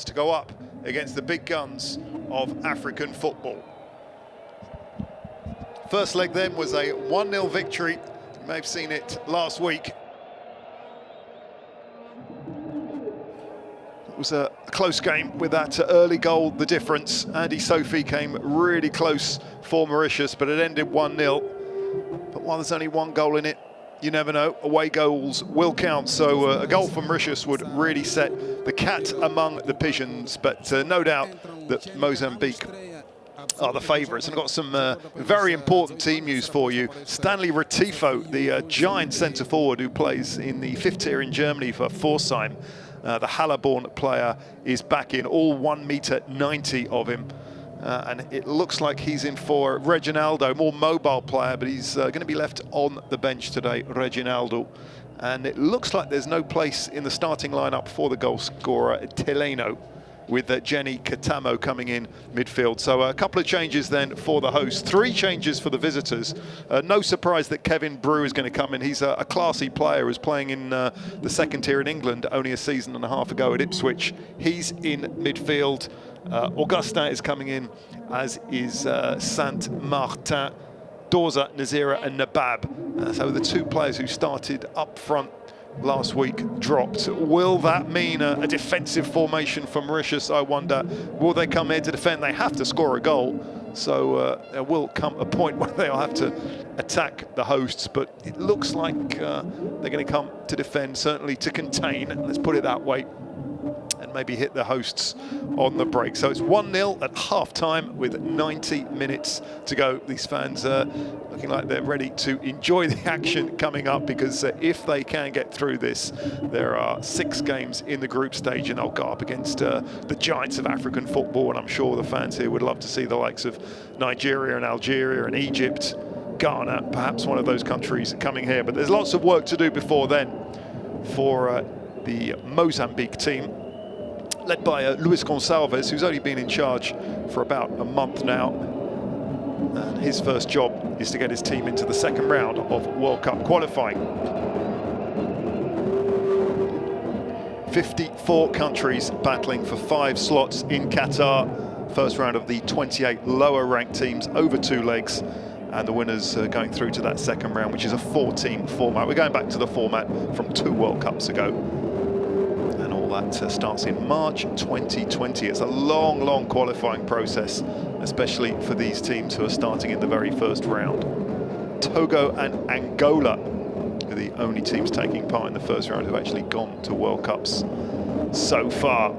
chance to go up against the big guns of African football. First leg then was a 1-0 victory. You may have seen it last week. It was a close game with that early goal, the difference. Andy Sophie came really close for Mauritius, but it ended 1-0. But while there's only one goal in it, you never know, away goals will count. So a goal for Mauritius would really set the cat among the pigeons. But no doubt that Mozambique are the favourites. And I've got some very important team news for you. Stanley Retifo, the giant centre forward who plays in the 5th tier in Germany for Pforzheim, the Hallerborn player, is back in, all 1.90 m of him. And it looks like he's in for Reginaldo, more mobile player, but he's going to be left on the bench today, Reginaldo. And it looks like there's no place in the starting lineup for the goal scorer, Teleno, with Jenny Katamo coming in midfield. So a couple of changes then for the hosts, 3 changes for the visitors. No surprise that Kevin Brew is going to come in. He's a classy player who's playing in the 2nd tier in England only a season and a half ago at Ipswich. He's in midfield. Augustin is coming in, as is Saint-Martin, Dorza, Nazira and Nabab. So the 2 players who started up front last week dropped. Will that mean a defensive formation for Mauritius, I wonder? Will they come here to defend? They have to score a goal. So there will come a point where they'll have to attack the hosts, but it looks like they're going to come to defend, certainly to contain, let's put it that way, and maybe hit the hosts on the break. So it's 1-0 at half-time with 90 minutes to go. These fans are looking like they're ready to enjoy the action coming up, because if they can get through this, there are 6 games in the group stage, and they'll go up against the giants of African football, and I'm sure the fans here would love to see the likes of Nigeria and Algeria and Egypt, Ghana, perhaps one of those countries coming here. But there's lots of work to do before then for the Mozambique team, led by Luis Gonçalves, who's only been in charge for about a month now. And his first job is to get his team into the 2nd round of World Cup qualifying. 54 countries battling for 5 slots in Qatar. First round of the 28 lower ranked teams over 2 legs. And the winners going through to that 2nd round, which is a 4-team format. We're going back to the format from 2 World Cups ago. That starts in March 2020. It's a long qualifying process, especially for these teams who are starting in the very first round. Togo and Angola are the only teams taking part in the first round who've actually gone to World Cups so far.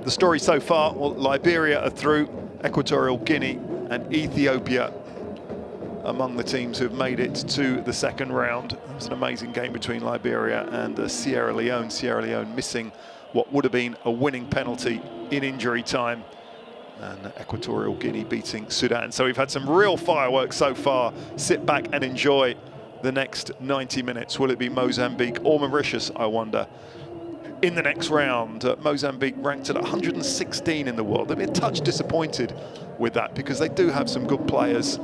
The story so far, well, Liberia are through, Equatorial Guinea and Ethiopia among the teams who've made it to the 2nd round. It was an amazing game between Liberia and Sierra Leone. Sierra Leone missing what would have been a winning penalty in injury time, and Equatorial Guinea beating Sudan. So we've had some real fireworks so far. Sit back and enjoy the next 90 minutes. Will it be Mozambique or Mauritius, I wonder, in the next round? Mozambique ranked at 116 in the world. They'll be a touch disappointed with that, because they do have some good players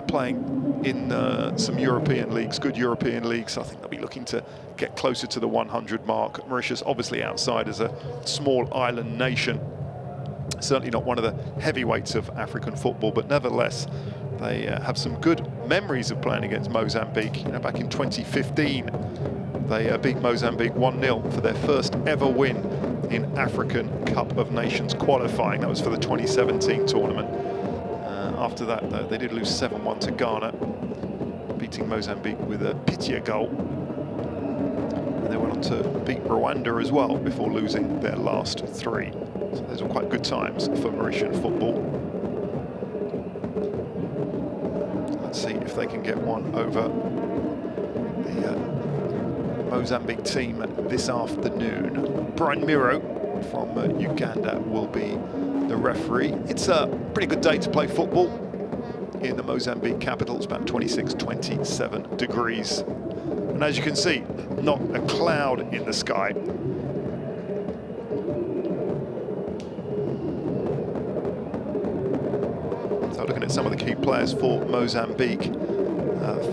playing in some European leagues, good European leagues. I think they'll be looking to get closer to the 100 mark. Mauritius obviously outside as a small island nation. Certainly not one of the heavyweights of African football, but nevertheless, they have some good memories of playing against Mozambique. You know, back in 2015, they beat Mozambique 1-0 for their first ever win in African Cup of Nations qualifying. That was for the 2017 tournament. After that, though, they did lose 7-1 to Ghana, beating Mozambique with a Pitya goal. And they went on to beat Rwanda as well before losing their last 3. So those were quite good times for Mauritian football. Let's see if they can get one over the Mozambique team this afternoon. Brian Miro from Uganda will be the referee. It's a pretty good day to play football in the Mozambique capital. It's about 26, 27 degrees. And as you can see, not a cloud in the sky. So looking at some of the key players for Mozambique,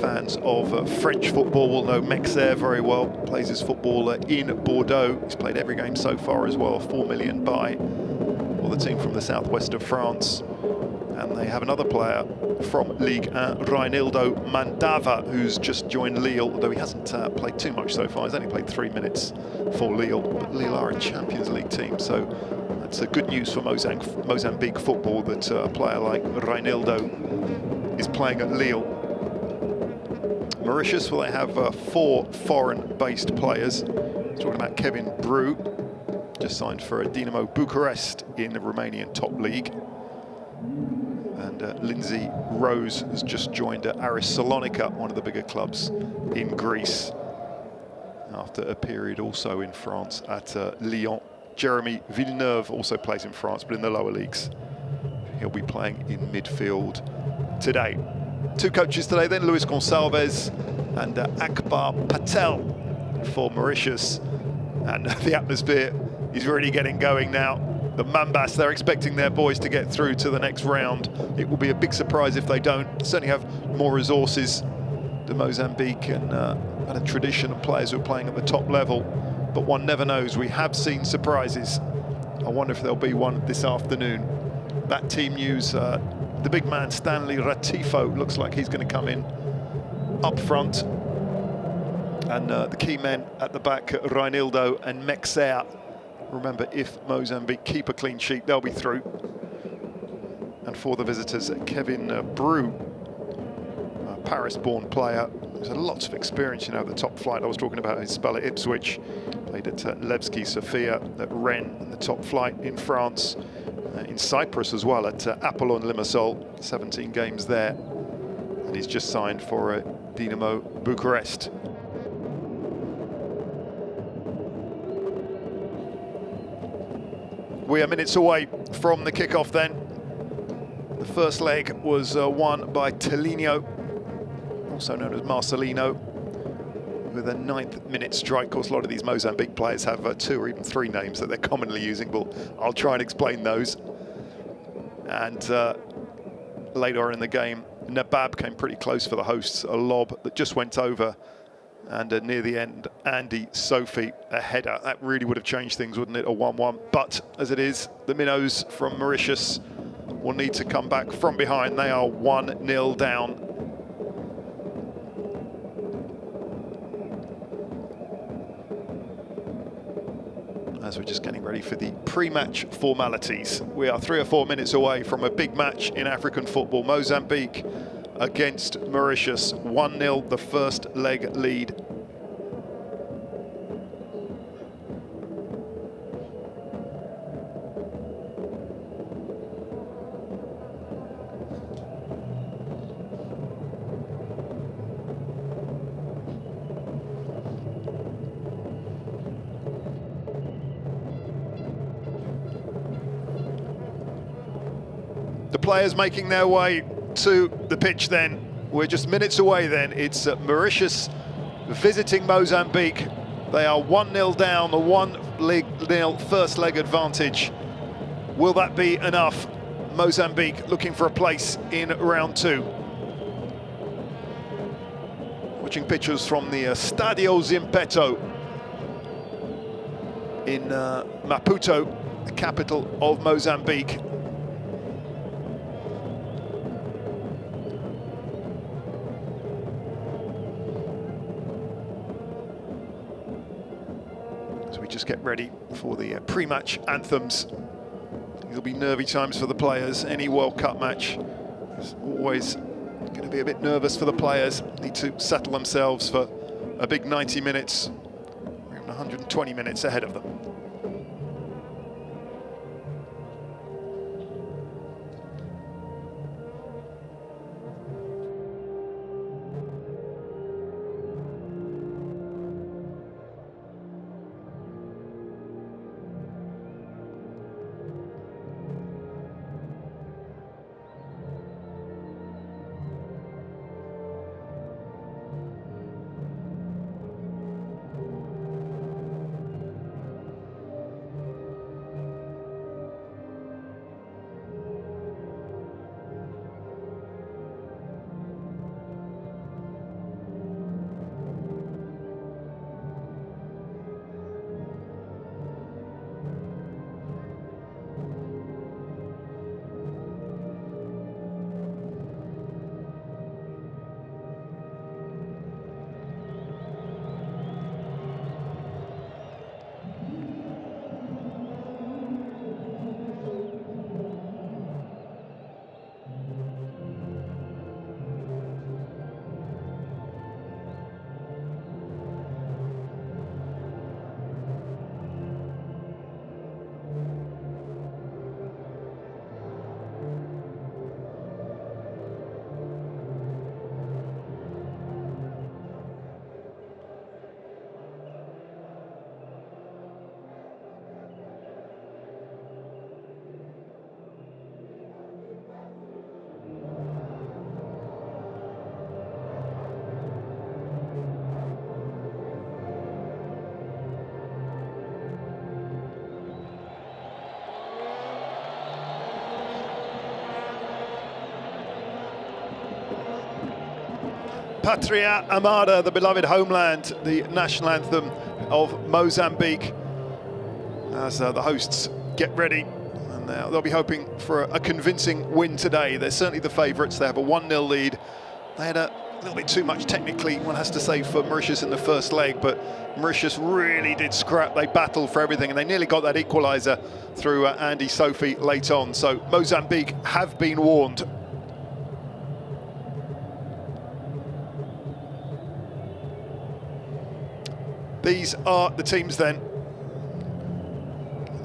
Fans of French football will know Mexer very well. Plays his football in Bordeaux. He's played every game so far as well. 4 million buy for the team from the southwest of France. And they have another player from Ligue 1, Reinildo Mandava, who's just joined Lille, although he hasn't played too much so far. He's only played 3 minutes for Lille, but Lille are a Champions League team, so that's good news for Mozambique football that a player like Reinildo is playing at Lille. Mauritius, well, they have 4 foreign-based players. Talking about Kevin Bru, just signed for Dinamo Bucharest in the Romanian top league. And Lindsay Rose has just joined Aris Salonika, one of the bigger clubs in Greece, after a period also in France at Lyon. Jeremy Villeneuve also plays in France, but in the lower leagues. He'll be playing in midfield today. 2 coaches today then, Luis Gonçalves and Akbar Patel for Mauritius. And the atmosphere is really getting going now. The Mambas, they're expecting their boys to get through to the next round. It will be a big surprise if they don't. Certainly have more resources than Mozambique and a tradition of players who are playing at the top level. But one never knows. We have seen surprises. I wonder if there'll be one this afternoon. That team news, the big man Stanley Ratifo looks like he's going to come in up front. And the key men at the back, Reinildo and Mexer. Remember, if Mozambique keep a clean sheet, they'll be through. And for the visitors, Kevin Bru, a Paris-born player, who's had lots of experience, you know, the top flight. I was talking about his spell at Ipswich, played at Levski Sofia, at Rennes, in the top flight in France, in Cyprus as well, at Apollon Limassol, 17 games there. And he's just signed for Dinamo Bucharest. We are minutes away from the kickoff then. The first leg was won by Telinho, also known as Marcelino, with a 9th minute strike. Of course, a lot of these Mozambique players have 2 or even 3 names that they're commonly using, but I'll try and explain those. And later on in the game, Nabab came pretty close for the hosts, a lob that just went over. And near the end, Andy Sophie, a header. That really would have changed things, wouldn't it? A 1-1. But as it is, the minnows from Mauritius will need to come back from behind. They are 1-0 down. As we're just getting ready for the pre-match formalities. We are 3 or 4 minutes away from a big match in African football. Mozambique against Mauritius, 1-0, the first leg lead. The players making their way to the pitch then. We're just minutes away then. It's Mauritius visiting Mozambique. They are 1-0 down, a 1-0 first leg advantage. Will that be enough? Mozambique looking for a place in round 2. Watching pictures from the Stadio Zimpeto in Maputo, the capital of Mozambique. So we just get ready for the pre-match anthems. There'll be nervy times for the players. Any World Cup match is always going to be a bit nervous for the players. Need to settle themselves for a big 90 minutes, or even 120 minutes ahead of them. Patria Amada, the beloved homeland, the national anthem of Mozambique, as the hosts get ready. And they'll be hoping for a convincing win today. They're certainly the favourites. They have a 1-0 lead. They had a little bit too much technically, one has to say, for Mauritius in the first leg, but Mauritius really did scrap. They battled for everything, and they nearly got that equaliser through Andy Sophie late on. So Mozambique have been warned. These are the teams then.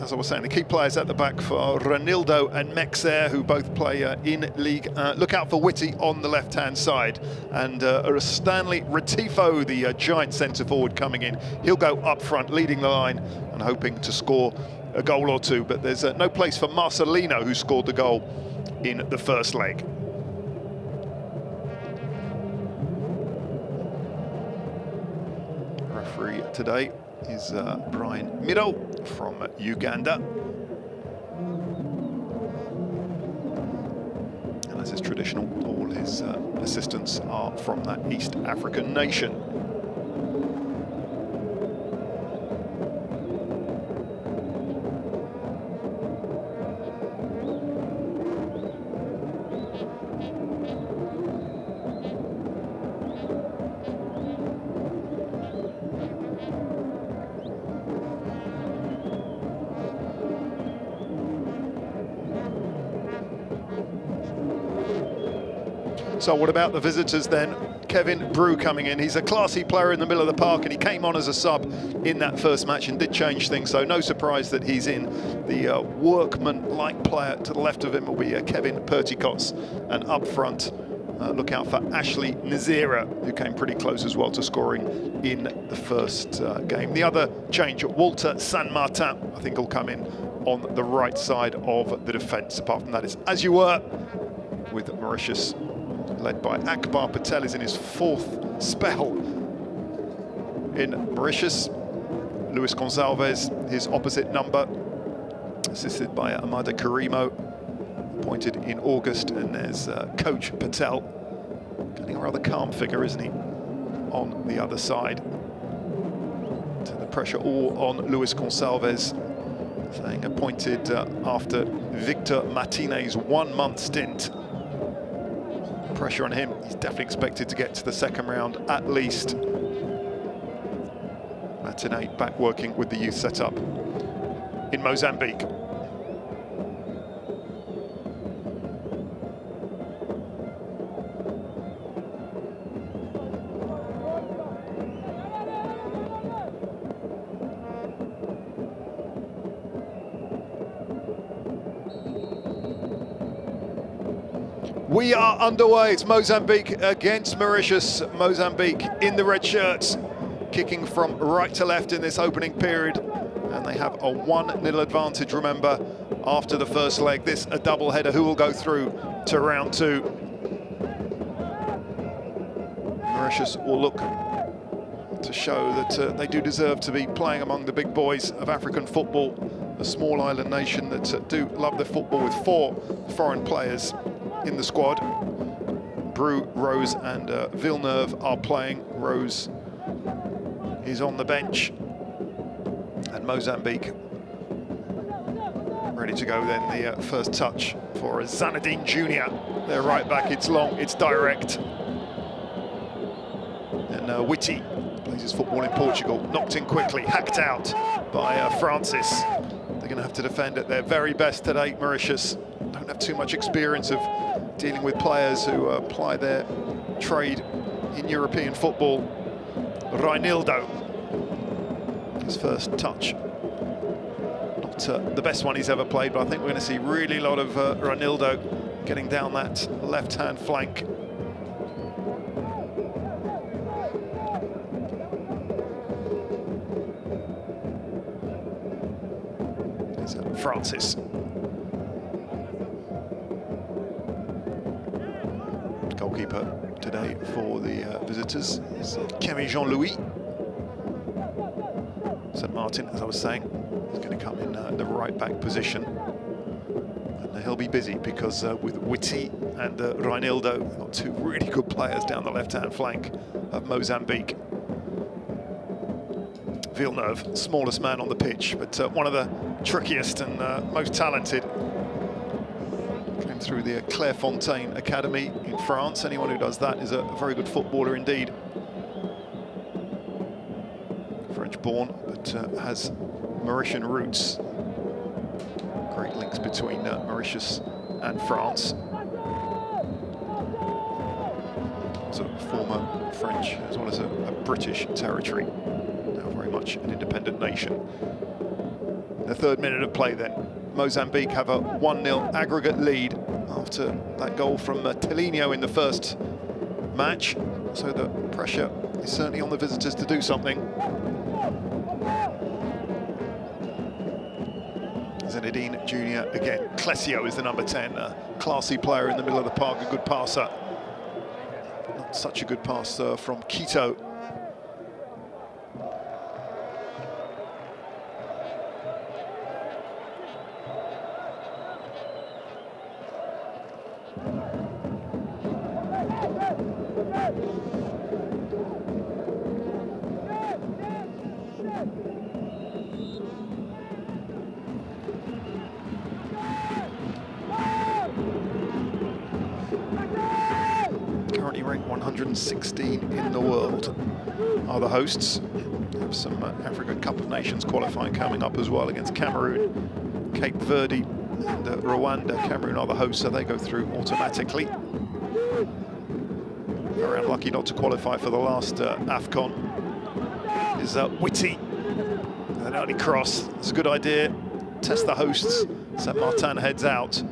As I was saying, the key players at the back for Ranildo and Mexer, who both play in League. Look out for Whitty on the left-hand side. And Stanley Retifo, the giant centre-forward coming in. He'll go up front, leading the line and hoping to score a goal or two. But there's no place for Marcelino, who scored the goal in the first leg. Referee today is Brian Miro from Uganda. And as is traditional, all his assistants are from that East African nation. So what about the visitors then? Kevin Brew coming in. He's a classy player in the middle of the park, and he came on as a sub in that first match and did change things, so no surprise that he's in. The workman-like player to the left of him will be Kevin Perticots, and up front, look out for Ashley Nazira, who came pretty close as well to scoring in the first game. The other change, Walter San Martin, I think will come in on the right side of the defence. Apart from that, it's as you were with Mauritius, led by Akbar Patel, is in his fourth spell in Mauritius. Luis Gonçalves, his opposite number, assisted by Amada Karimo, appointed in August. And there's Coach Patel, getting a rather calm figure, isn't he, on the other side. To the pressure all on Luis Gonçalves, saying appointed after Victor Martinez's 1-month stint. Pressure on him. He's definitely expected to get to the second round at least. Martinez back working with the youth setup in Mozambique. We are underway. It's Mozambique against Mauritius. Mozambique in the red shirts, kicking from right to left in this opening period. And they have a 1-0 advantage, remember, after the first leg. This a double header. Who will go through to round two? Mauritius will look to show that they do deserve to be playing among the big boys of African football. A small island nation that do love their football, with 4 foreign players in the squad. Brew, Rose and Villeneuve are playing. Rose is on the bench. And Mozambique ready to go then. The first touch for Zanadine Jr. They're right back. It's long, it's direct. And Whitty plays his football in Portugal. Knocked in quickly, hacked out by Francis. They're going to have to defend at their very best today. Mauritius don't have too much experience of dealing with players who apply their trade in European football. Reinildo, his first touch. Not the best one he's ever played, but I think we're going to see really a lot of Reinildo getting down that left-hand flank. There's Francis. Goalkeeper today for the visitors is Kemi Jean-Louis. St. Martin, as I was saying, is going to come in the right back position. And Now he'll be busy because with Witty and Reinildo, they've got two really good players down the left-hand flank of Mozambique. Villeneuve, smallest man on the pitch, but one of the trickiest and most talented. Came through the Clairefontaine Academy in France. Anyone who does that is a very good footballer indeed. French-born, but has Mauritian roots. Great links between Mauritius and France. Was a former French as well as a British territory. Now very much an independent nation. The third minute of play then. Mozambique have a 1-0 aggregate lead after that goal from Telinho in the first match. So the pressure is certainly on the visitors to do something. Zinedine Jr. again. Clesio is the number 10, a classy player in the middle of the park, a good passer. Not such a good pass from Quito. Currently ranked 116 in the world are the hosts. Have some African Cup of Nations qualifying coming up as well against Cameroon, Cape Verde and Rwanda. Cameroon are the hosts, so they go through automatically. Very unlucky not to qualify for the last AFCON is Witty. An early cross, it's a good idea. Test the hosts. Saint Martin heads out.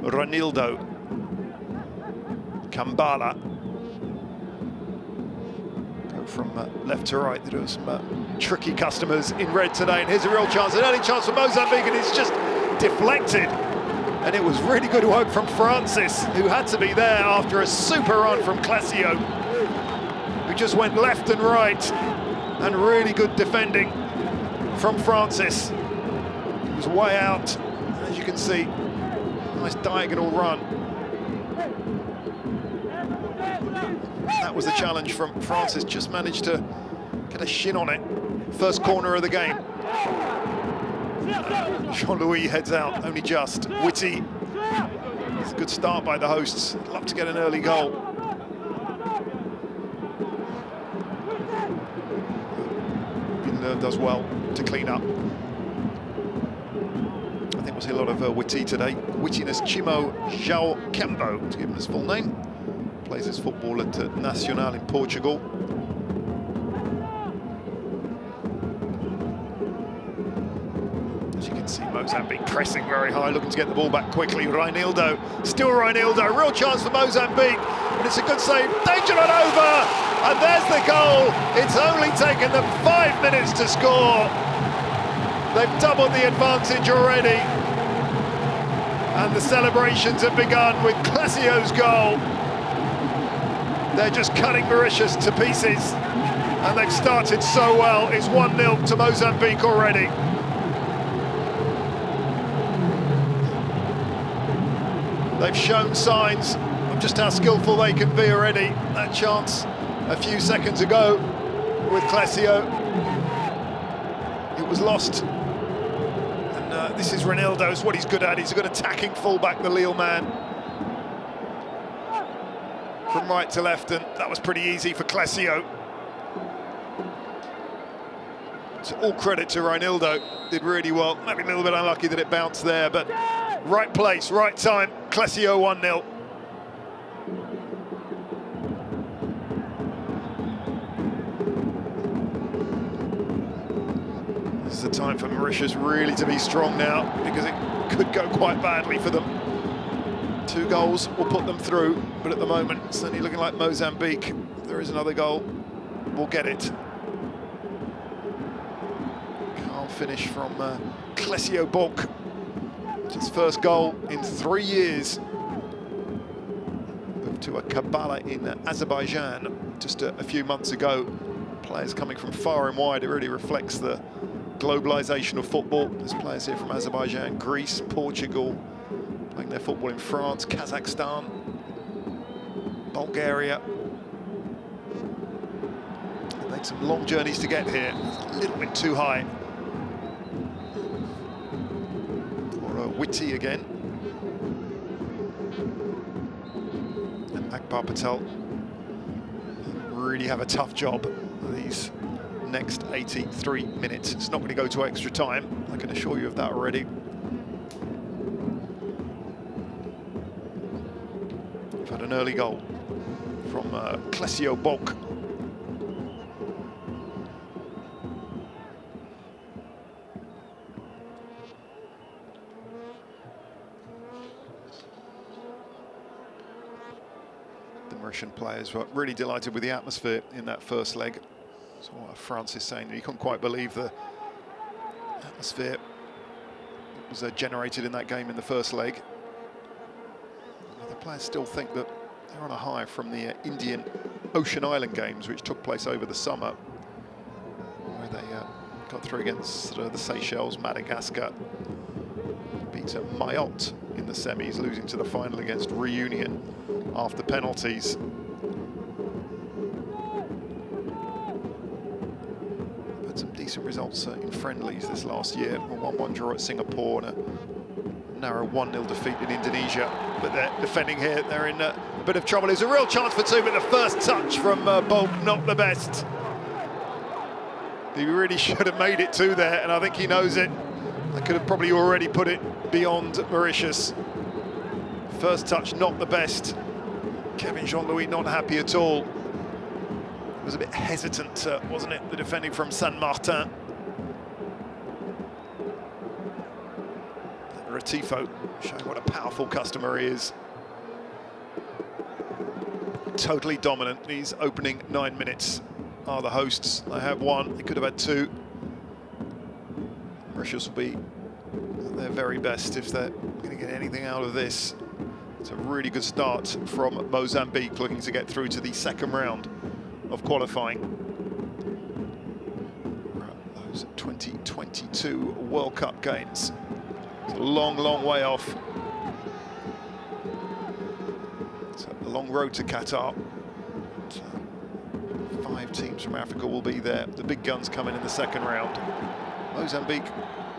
Reinildo. Kambala. Go from left to right. There are some tricky customers in red today, and here's a real chance, an early chance for Mozambique, and it's just deflected. And it was really good work from Francis, who had to be there after a super run from Clesio, who just went left and right, and really good defending from Francis. He was way out, as you can see. Nice diagonal run. That was the challenge from Francis, just managed to get a shin on it. First corner of the game. Jean-Louis heads out, only just. Witty. It's a good start by the hosts. I'd love to get an early goal. Villeneuve does well to clean up. I think we'll see a lot of Witty today. Wittiness Chimo João Kembo, to give him his full name. Plays his football at Nacional in Portugal. As you can see, Mozambique pressing very high, looking to get the ball back quickly. Reinildo, still Reinildo, real chance for Mozambique, and it's a good save. Danger on over, and there's the goal. It's only taken them 5 minutes to score. They've doubled the advantage already, and the celebrations have begun with Clesio's goal. They're just cutting Mauritius to pieces, and they've started so well. It's 1-0 to Mozambique already. They've shown signs of just how skillful they can be already. That chance a few seconds ago with Clesio, it was lost. And this is Reinildo, it's what he's good at. He's a good attacking fullback, the Lille man. From right to left, and that was pretty easy for Clesio. So all credit to Reinildo, did really well. Maybe a little bit unlucky that it bounced there, but right place, right time. Clesio 1-0. This is the time for Mauritius really to be strong now, because it could go quite badly for them. 2 goals will put them through, but at the moment, it's certainly looking like Mozambique. If there is another goal, we'll get it. Can't finish from Clesio Bork. It's his first goal in 3 years. Moved to a Kabbalah in Azerbaijan just a few months ago. Players coming from far and wide. It really reflects the globalization of football. There's players here from Azerbaijan, Greece, Portugal, playing their football in France, Kazakhstan, Bulgaria. They make some long journeys to get here. It's a little bit too high. Or Witty again. And Akbar Patel really have a tough job these next 83 minutes. It's not going to go to extra time, I can assure you of that already. We've had an early goal from Klesio Bok. The Mauritian players were really delighted with the atmosphere in that first leg. So France is saying that he couldn't quite believe the atmosphere that was generated in that game in the first leg. The players still think that they're on a high from the Indian Ocean Island games, which took place over the summer, where they got through against the Seychelles, Madagascar, beat Mayotte in the semis, losing to the final against Reunion after penalties. Had some decent results in friendlies this last year. A 1-1 draw at Singapore and a narrow 1-0 defeat in Indonesia. But they're defending here. They're in a bit of trouble. There's a real chance for two, but the first touch from Bolk, not the best. He really should have made it two there, and I think he knows it. I could have probably already put it beyond Mauritius. First touch, not the best. Kevin Jean-Louis not happy at all. Was a bit hesitant, wasn't it, the defending from San Martin. Ratifo showing what a powerful customer he is. Totally dominant. These opening 9 minutes are the hosts. They have one, they could have had two. Mauritius will be at their very best if they're going to get anything out of this. It's a really good start from Mozambique, looking to get through to the second round of qualifying. Those 2022 World Cup games. It's a long, long way off. It's a long road to Qatar. 5 teams from Africa will be there. The big guns coming in the second round. Mozambique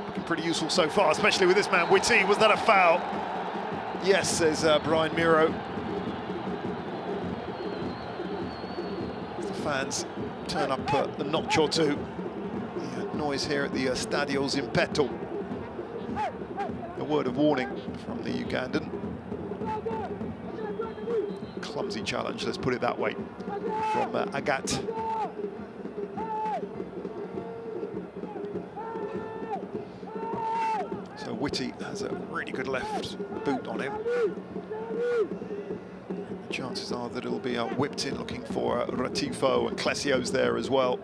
looking pretty useful so far, especially with this man, Witty. Was that a foul? Yes, says Brian Miro. The fans turn up a notch or two. The noise here at the Stadios in Petal. A word of warning from the Ugandan. Clumsy challenge, let's put it that way, from Agat. So Witty has a really good left boot on him. The chances are that it'll be whipped in, looking for Ratifo, and Klesio's there as well.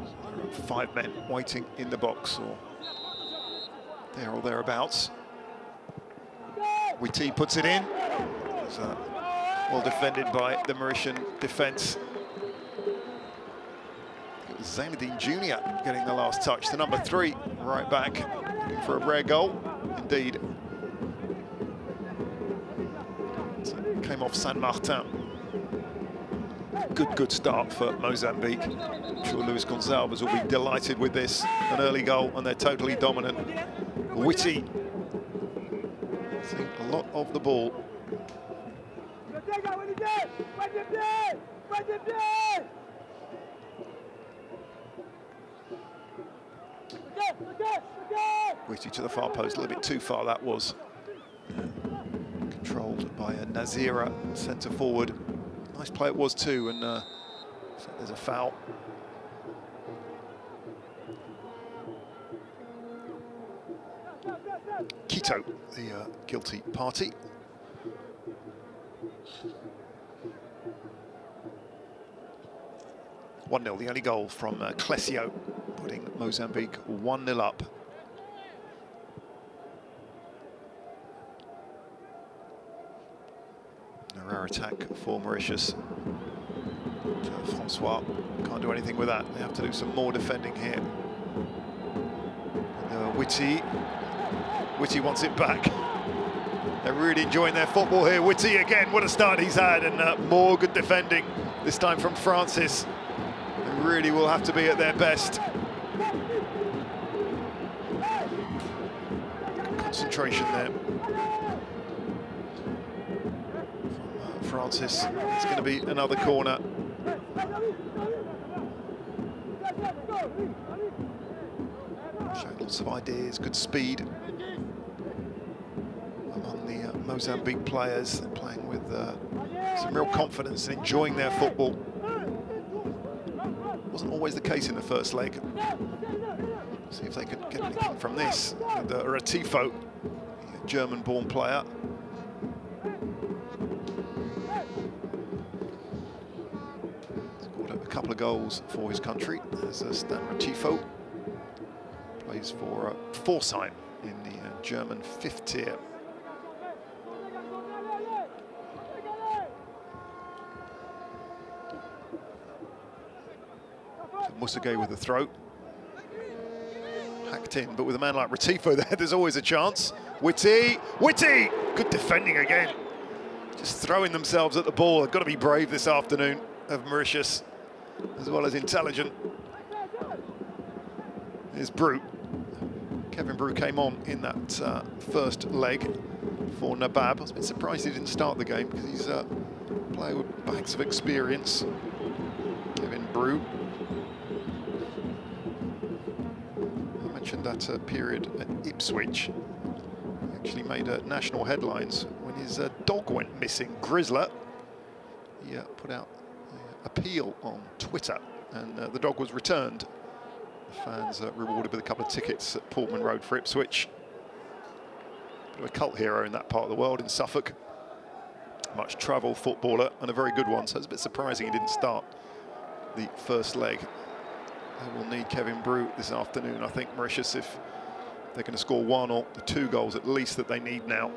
So 5 men waiting in the box, or there or thereabouts. Witty puts it in. So, well defended by the Mauritian defence. It was Zainuddin Jr. getting the last touch, the number 3 right back, looking for a rare goal. Indeed. So it came off San Martin. Good start for Mozambique. I'm sure Luis Gonçalves will be delighted with this. An early goal, and they're totally dominant. Witty seeing a lot of the ball. Witty to the far post, a little bit too far that was. Controlled by a Nazira, centre forward. Nice play it was too, and so there's a foul. Quito, the guilty party. (1-0), the only goal from Klesio, putting Mozambique 1-0 up. attack for Mauritius. Francois can't do anything with that. They have to do some more defending here. Whitty wants it back. They're really enjoying their football here. Whitty again, what a start he's had, and more good defending, this time from Francis. They really will have to be at their best. Concentration there from Francis. It's going to be another corner. Showing lots of ideas, good speed among the Mozambique players, playing with some real confidence and enjoying their football. Wasn't always the case in the first leg. See if they can get anything from this. With Ratifo, a German-born player. Scored a couple of goals for his country. There's Stan Ratifo. Plays for Pforzheim in the German 5th tier. Musagay with the throw. Hacked in, but with a man like Ratifo there, there's always a chance. Whitty! Good defending again. Just throwing themselves at the ball. They've got to be brave this afternoon of Mauritius, as well as intelligent. Here's Brute. Kevin Brute came on in that first leg for Nabab. I was a bit surprised he didn't start the game, because he's a player with bags of experience. Kevin Brute. I mentioned that period at Ipswich. He actually made national headlines when his dog went missing, Grizzler. He put out an appeal on Twitter, and the dog was returned. The fans rewarded with a couple of tickets at Portman Road for Ipswich. Bit of a cult hero in that part of the world, in Suffolk. Much travel footballer, and a very good one, so it's a bit surprising he didn't start the first leg. They will need Kevin Brute this afternoon, I think, Mauritius, if they're going to score 1 or 2 goals at least that they need now.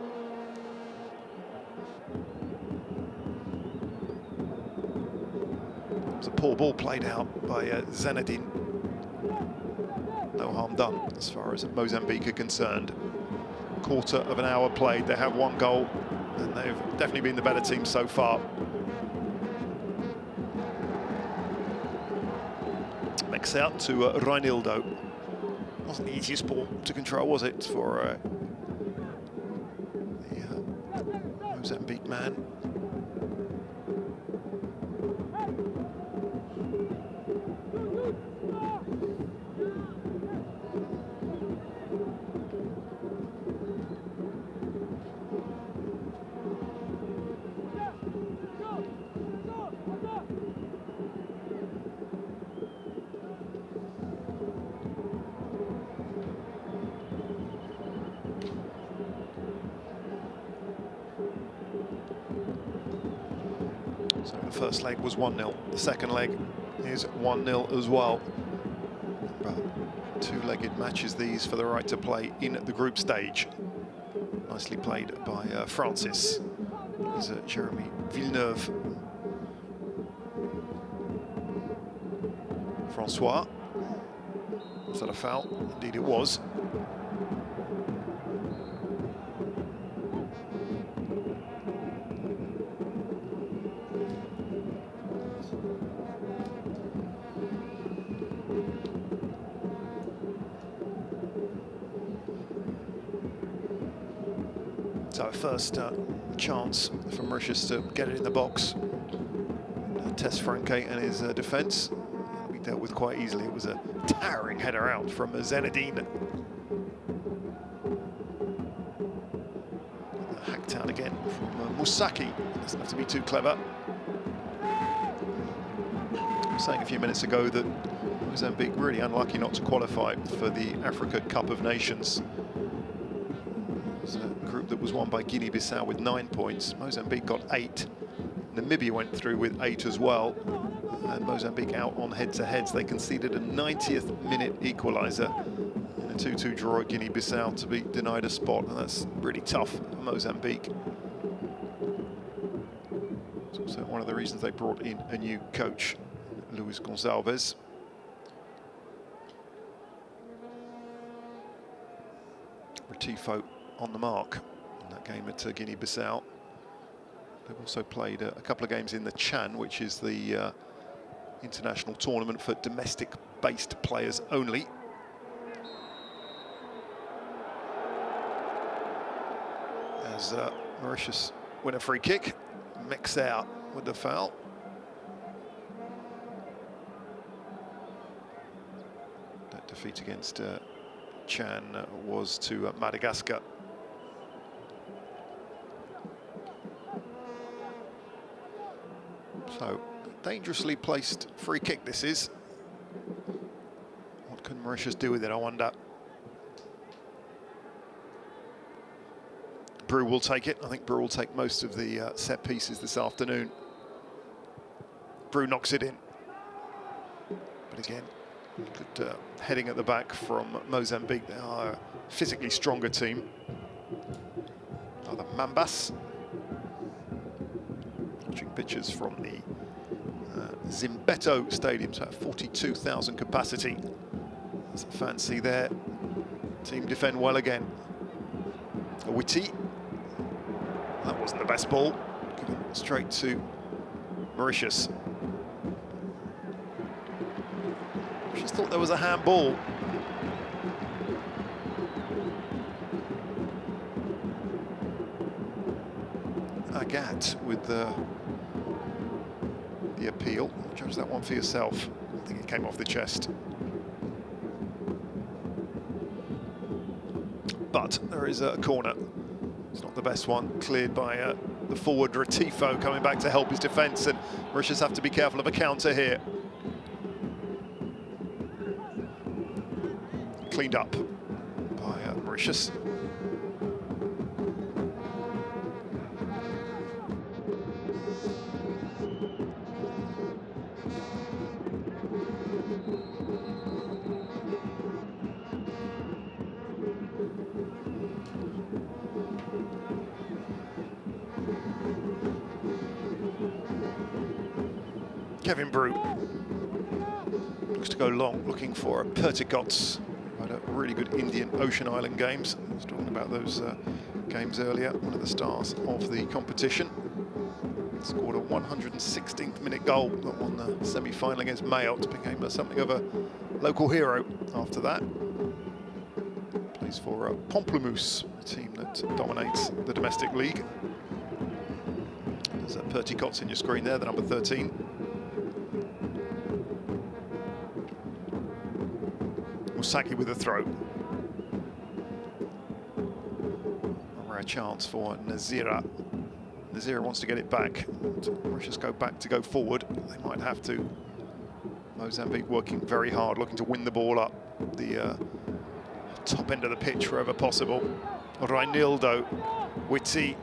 It's a poor ball played out by Zenedine. No harm done as far as Mozambique are concerned. Quarter of an hour played, they have 1 goal, and they've definitely been the better team so far. Next out to Reinildo. Wasn't the easiest ball to control, was it, for the Mozambique man? So the first leg was 1-0. The second leg is 1-0 as well. 2-legged matches these for the right to play in the group stage. Nicely played by Francis. Here's Jeremy Villeneuve. Francois. Was that a foul? Indeed it was. So first chance for Mauritius to get it in the box. Tess Franke and his defence. We dealt with quite easily. It was a towering header out from Zenedine. Hacked out again from Musaki. Doesn't have to be too clever. I was saying a few minutes ago that Mozambique really unlucky not to qualify for the Africa Cup of Nations. It was a group that was won by Guinea-Bissau with 9 points. Mozambique got 8. Namibia went through with 8 as well. And Mozambique out on head-to-heads. They conceded a 90th minute equaliser in a 2-2 draw at Guinea-Bissau to be denied a spot. And that's really tough for Mozambique. It's also one of the reasons they brought in a new coach, Luis Gonçalves. Retivo on the mark in that game at Guinea-Bissau. They've also played a couple of games in the Chan, which is the international tournament for domestic-based players only. As Mauritius win a free kick, mix out with the foul. That defeat against Chan was to Madagascar. So, dangerously placed free kick this is. What can Mauritius do with it, I wonder? Brew will take it. I think Brew will take most of the set pieces this afternoon. Brew knocks it in. But again, good heading at the back from Mozambique. They are a physically stronger team. Another Mambas. Watching pictures from the Zimbeto Stadium, so 42,000 capacity. There's a fancy there. Team defend well again. Witty. That wasn't the best ball. Given straight to Mauritius. Just thought there was a handball. Agat with the appeal. Judge that one for yourself. I think it came off the chest. But there is a corner. It's not the best one, cleared by the forward Retivo coming back to help his defence, and Mauritius have to be careful of a counter here. Cleaned up by Mauritius. Kevin Brew looks to go long, looking for a Perticots. Had a really good Indian Ocean Island games. I was talking about those games earlier. One of the stars of the competition. Scored a 116th minute goal that won the semi-final against Mayotte. Became something of a local hero after that. Plays for Pamplemousse, a team that dominates the domestic league. There's Perticots in your screen there, the number 13. Saki with a throw. A rare chance for Nazira. Nazira wants to get it back. Mauritius go back to go forward. They might have to. Mozambique working very hard, looking to win the ball up the top end of the pitch wherever possible. Reinildo, Witty.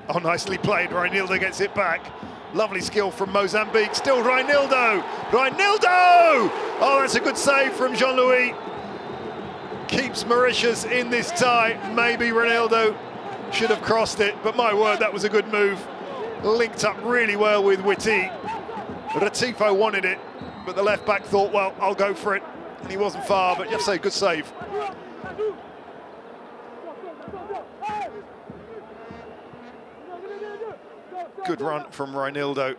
Oh, nicely played. Reinildo gets it back. Lovely skill from Mozambique. Still Reinildo. Reinildo! Oh, that's a good save from Jean-Louis. Keeps Mauritius in this tie. Maybe Reinildo should have crossed it, but my word, that was a good move. Linked up really well with Witty. Retivo wanted it, but the left back thought, well, I'll go for it. And he wasn't far, but you have to say, good save. Good run from Reinildo.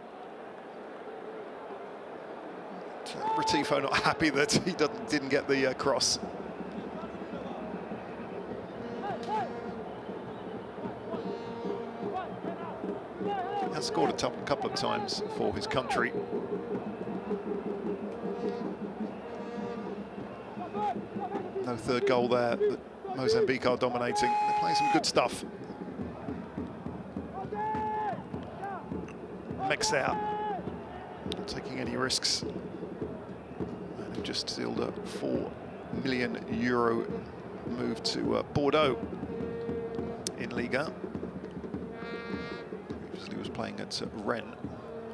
Retivo not happy that he didn't get the cross. He has scored a couple of times for his country. No third goal there, but Mozambique are dominating. They're playing some good stuff. Mix out, not taking any risks. And they've just sealed a €4 million move to Bordeaux in Liga. Previously was playing at Rennes,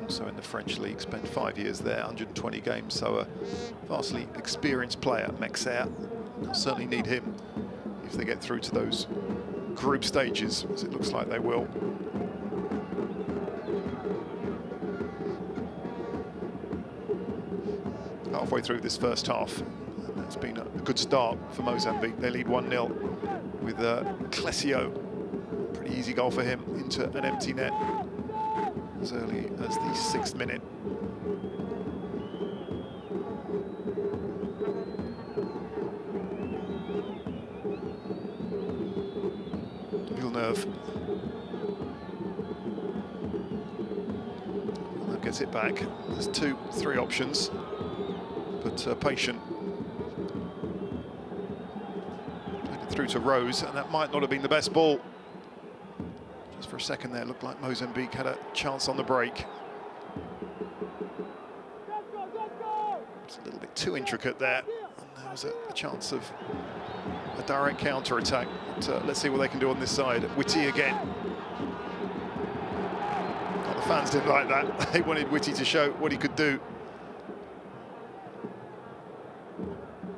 also in the French league, spent 5 years there, 120 games, so a vastly experienced player, Mexer. They'll certainly need him if they get through to those group stages, as it looks like they will. halfway through this first half. And that's been a good start for Mozambique. They lead 1-0 with Clesio. Pretty easy goal for him into an empty net as early as the 6th minute. Villeneuve gets it back. There's 2-3 options, but patient. Played it through to Rose, and that might not have been the best ball. Just for a second there, it looked like Mozambique had a chance on the break. It's a little bit too intricate there, and there was a chance of a direct counter-attack. Let's see what they can do on this side. Whitty again. Oh, the fans didn't like that. They wanted Whitty to show what he could do.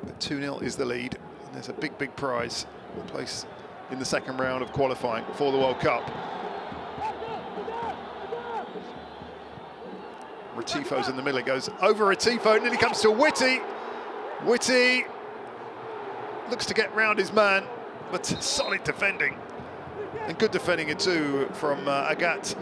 But 2-0 is the lead, and there's a big, big prize, a place in the second round of qualifying for the World Cup. Retifo's in the middle. It goes over Retifo, nearly comes to Whitty. Whitty looks to get round his man, but solid defending. And good defending it too from Agat.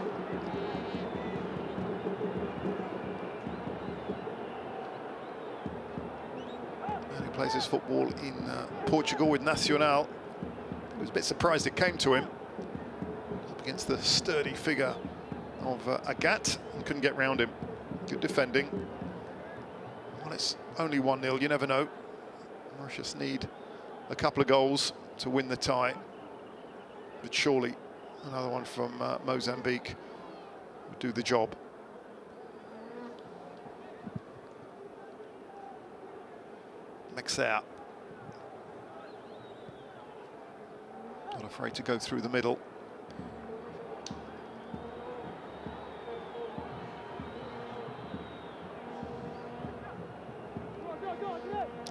And he plays his football in Portugal with Nacional. He was a bit surprised it came to him. Up against the sturdy figure of Agat, and couldn't get round him. Good defending. Well, it's only 1-0, you never know. Mauritius need a couple of goals to win the tie, but surely another one from Mozambique would do the job. Mexer, not afraid to go through the middle.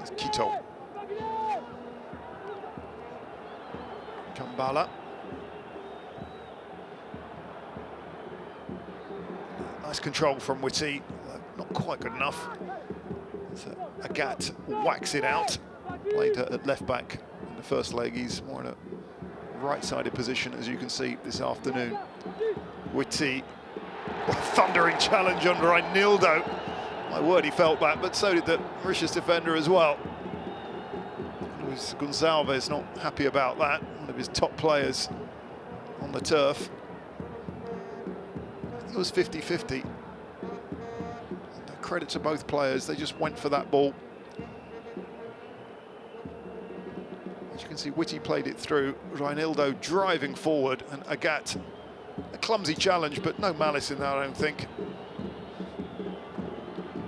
It's Quito. Kambala. Nice control from Whitty, not quite good enough. So Agat whacks it out. Played at left back in the first leg. He's more in a right-sided position, as you can see this afternoon. Whitty, thundering challenge under Reinildo. My word, he felt that, but so did the Mauritius defender as well. Luis Gonçalves not happy about that. One of his top players on the turf. I think it was 50-50. Credit to both players, they just went for that ball. As you can see, Whitty played it through, Reinildo driving forward, and Agat, a clumsy challenge, but no malice in that, I don't think.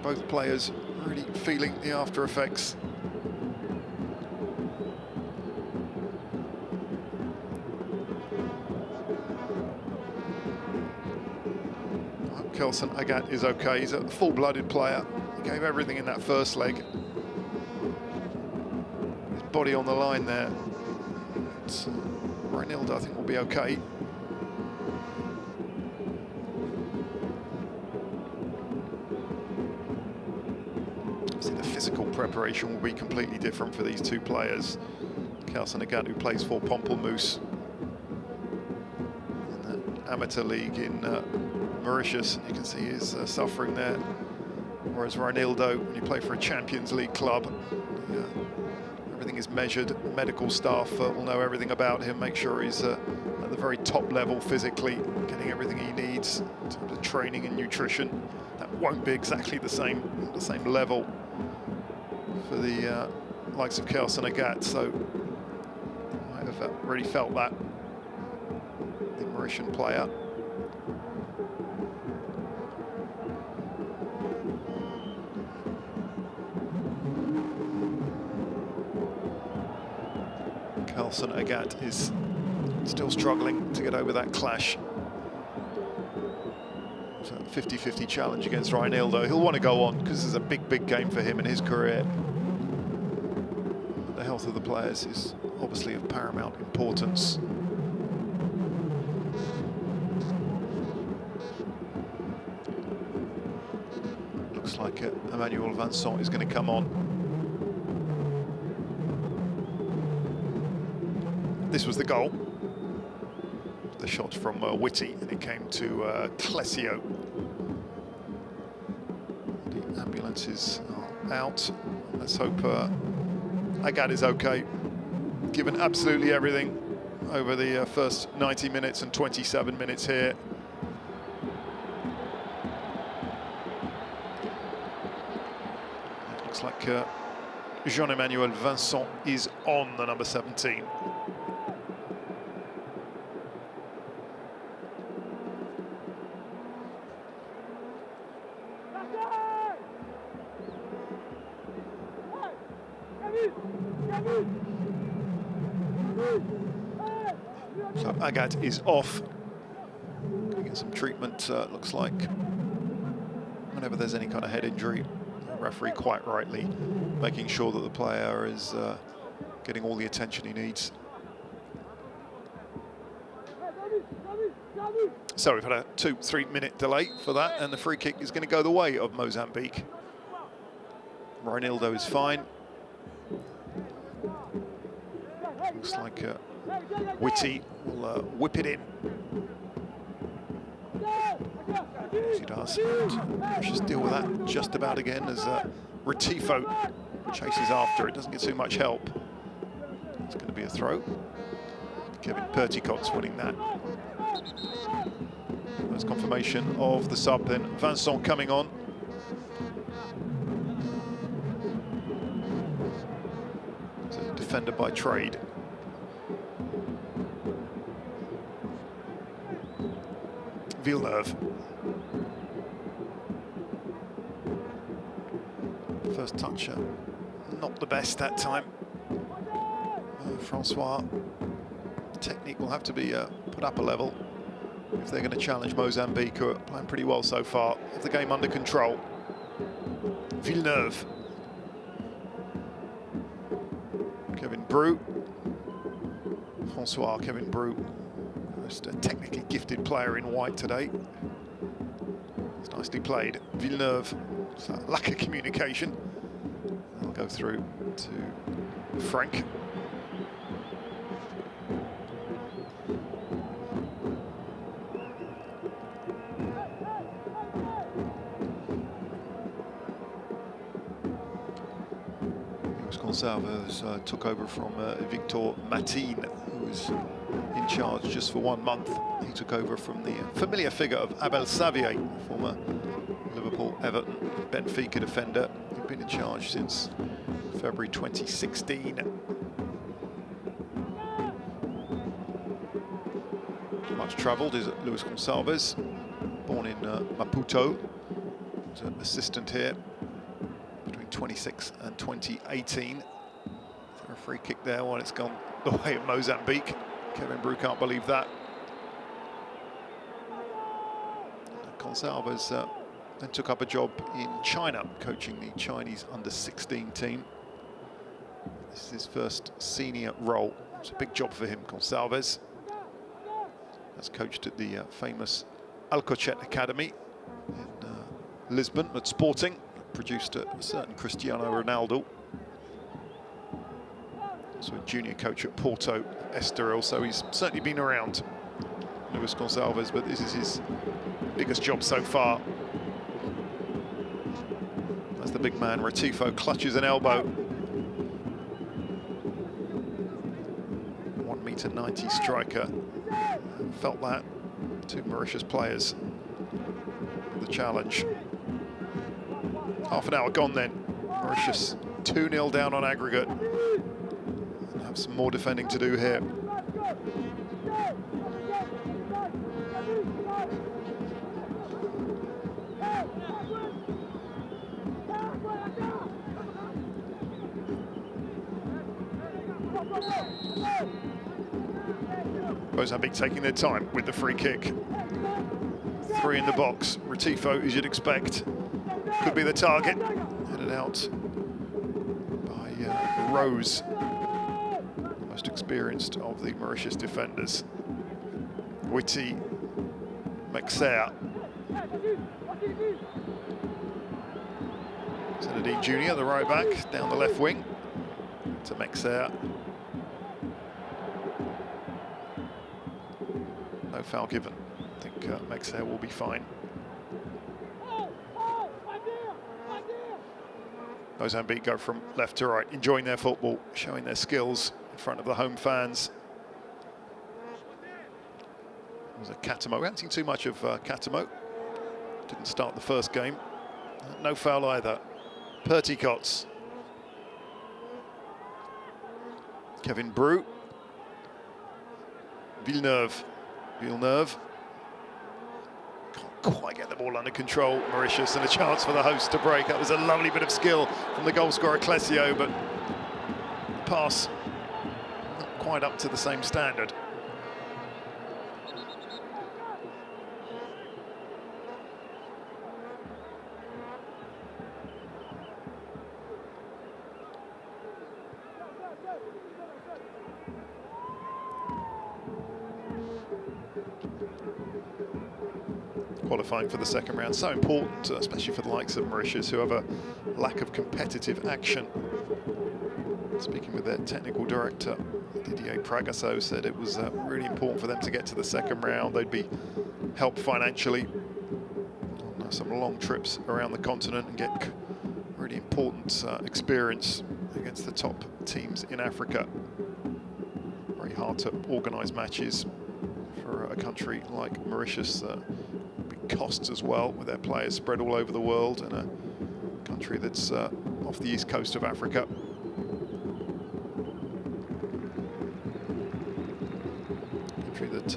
Both players really feeling the after effects. Kelson Agat is okay. He's a full-blooded player. He gave everything in that first leg. His body on the line there. Reinildo, I think, will be okay. See, the physical preparation will be completely different for these two players. Kelson Agat, who plays for Pamplemousse in the amateur league in Mauritius, you can see he's suffering there. Whereas Reinildo, when you play for a Champions League club, everything is measured. Medical staff will know everything about him, make sure he's at the very top level physically, getting everything he needs in terms of training and nutrition. That won't be exactly the same level for the likes of Kelson Agat, so I have really felt that, the Mauritian player. Kelson Agat is still struggling to get over that clash. So 50-50 challenge against Reinildo. He'll want to go on because this is a big, big game for him in his career. The health of the players is obviously of paramount importance. Looks Looks like Emmanuel Vincent is going to come on. This was the goal. The shot from Whitty, and it came to Clesio. The ambulances are out. Let's hope Agad is okay. Given absolutely everything over the first 90 minutes and 27 minutes here. It looks like Jean-Emmanuel Vincent is on the number 17. So Agad is off. Gonna get some treatment, looks like. Whenever there's any kind of head injury, the referee quite rightly making sure that the player is getting all the attention he needs. So we've had a 2-3 minute delay for that, and the free kick is going to go the way of Mozambique. Reinildo is fine. Looks like Whitty will whip it in. Yes, he does. And just deal with that just about again as Retifo chases after it. Doesn't get too much help. It's going to be a throw. Kevin Perticot's winning that. There's confirmation of the sub then. Vincent coming on. It's a defender by trade. Villeneuve. First touch, not the best that time. Francois. Technique will have to be put up a level if they're going to challenge Mozambique, who are playing pretty well so far. Have the game under control. Villeneuve. Kevin Bru. Francois, Kevin Bru. Most technically gifted player in white today. It's nicely played. Villeneuve. It's a lack of communication. They'll go through to Frank. Gonçalves took over from Victor Matin, who was in charge just for 1 month. He took over from the familiar figure of Abel Xavier, former Liverpool, Everton, Benfica defender, who'd been in charge since February 2016. Much travelled is Luis Gonçalves, born in Maputo. He's an assistant here between 26 and 2018. For a free kick there while it's gone the way of Mozambique. Kevin Bru can't believe that. Gonçalves then took up a job in China, coaching the Chinese under-16 team. This is his first senior role. It's a big job for him, Gonçalves. Has coached at the famous Alcochete Academy in Lisbon at Sporting. Produced a certain Cristiano Ronaldo. Also a junior coach at Porto, Estoril, so he's certainly been around, Luis Gonçalves, but this is his biggest job so far. As the big man, Retifo, clutches an elbow. 1.90 m striker. Felt that. Two Mauritius players. The challenge. Half an hour gone then. Mauritius 2-0 down on aggregate. And have some more defending to do here. Mozambique taking their time with the free kick. 3 in the box. Retifo, as you'd expect, could be the target. Headed out by Rose, the most experienced of the Mauritius defenders. Whitty, Mexer. Zinedine Jr., the right back, down the left wing to Mexer. No foul given. I think Mexer will be fine. Mozambique go from left to right, enjoying their football, showing their skills in front of the home fans. It was a Katamo. We haven't seen too much of Katamo. Didn't start the first game. No foul either. Perticots. Kevin Bru. Villeneuve. Can't quite get the ball under control, Mauritius, and a chance for the host to break. That was a lovely bit of skill from the goal scorer, Clesio, but the pass not quite up to the same standard. Qualifying for the second round, so important, especially for the likes of Mauritius, who have a lack of competitive action. Speaking with their technical director, Didier Pragasso, said it was really important for them to get to the second round. They'd be helped financially on some long trips around the continent and get really important experience against the top teams in Africa. Very hard to organise matches for a country like Mauritius. Costs as well, with their players spread all over the world, in a country that's off the east coast of Africa. Country that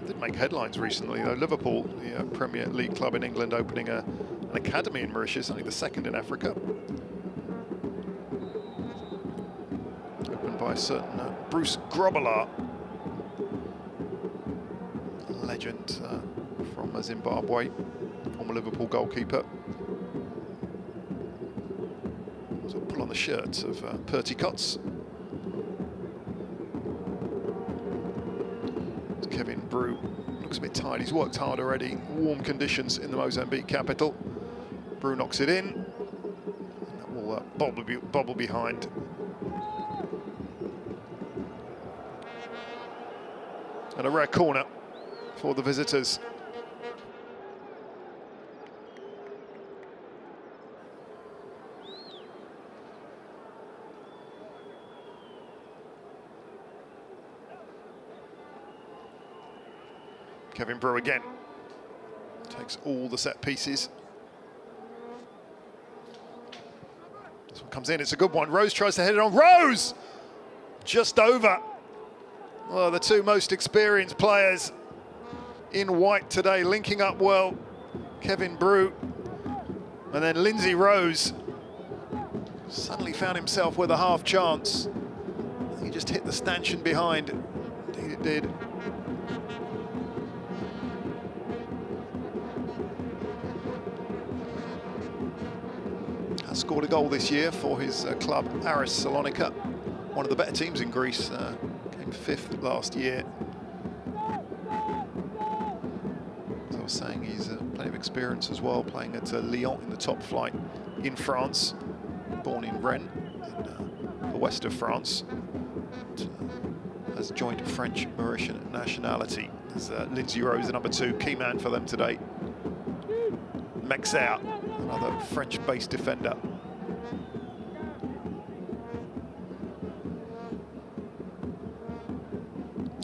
did make headlines recently, though. Liverpool, the Premier League club in England, opening an academy in Mauritius, only the second in Africa. Opened by a certain Bruce Grobbelaar, a legend from Zimbabwe, former Liverpool goalkeeper. So pull on the shirt of Perticots. Kevin Bru looks a bit tired. He's worked hard already. Warm conditions in the Mozambique capital. Bru knocks it in. And that will bobble behind. And a rare corner for the visitors. Kevin Bru again takes all the set pieces. This one comes in, it's a good one. Rose tries to head it on. Rose! Just over. Well, the two most experienced players in white today, linking up well. Kevin Bru and then Lindsay Rose suddenly found himself with a half chance. He just hit the stanchion behind. Indeed it did. Has scored a goal this year for his club, Aris Salonika, one of the better teams in Greece. Came fifth last year. As I was saying, he's plenty of experience as well, playing at Lyon in the top flight in France. Born in Rennes, in the west of France. Has joined French Mauritian nationality. There's Lindsay Rose, the number 2, key man for them today. Mexer, another French-based defender.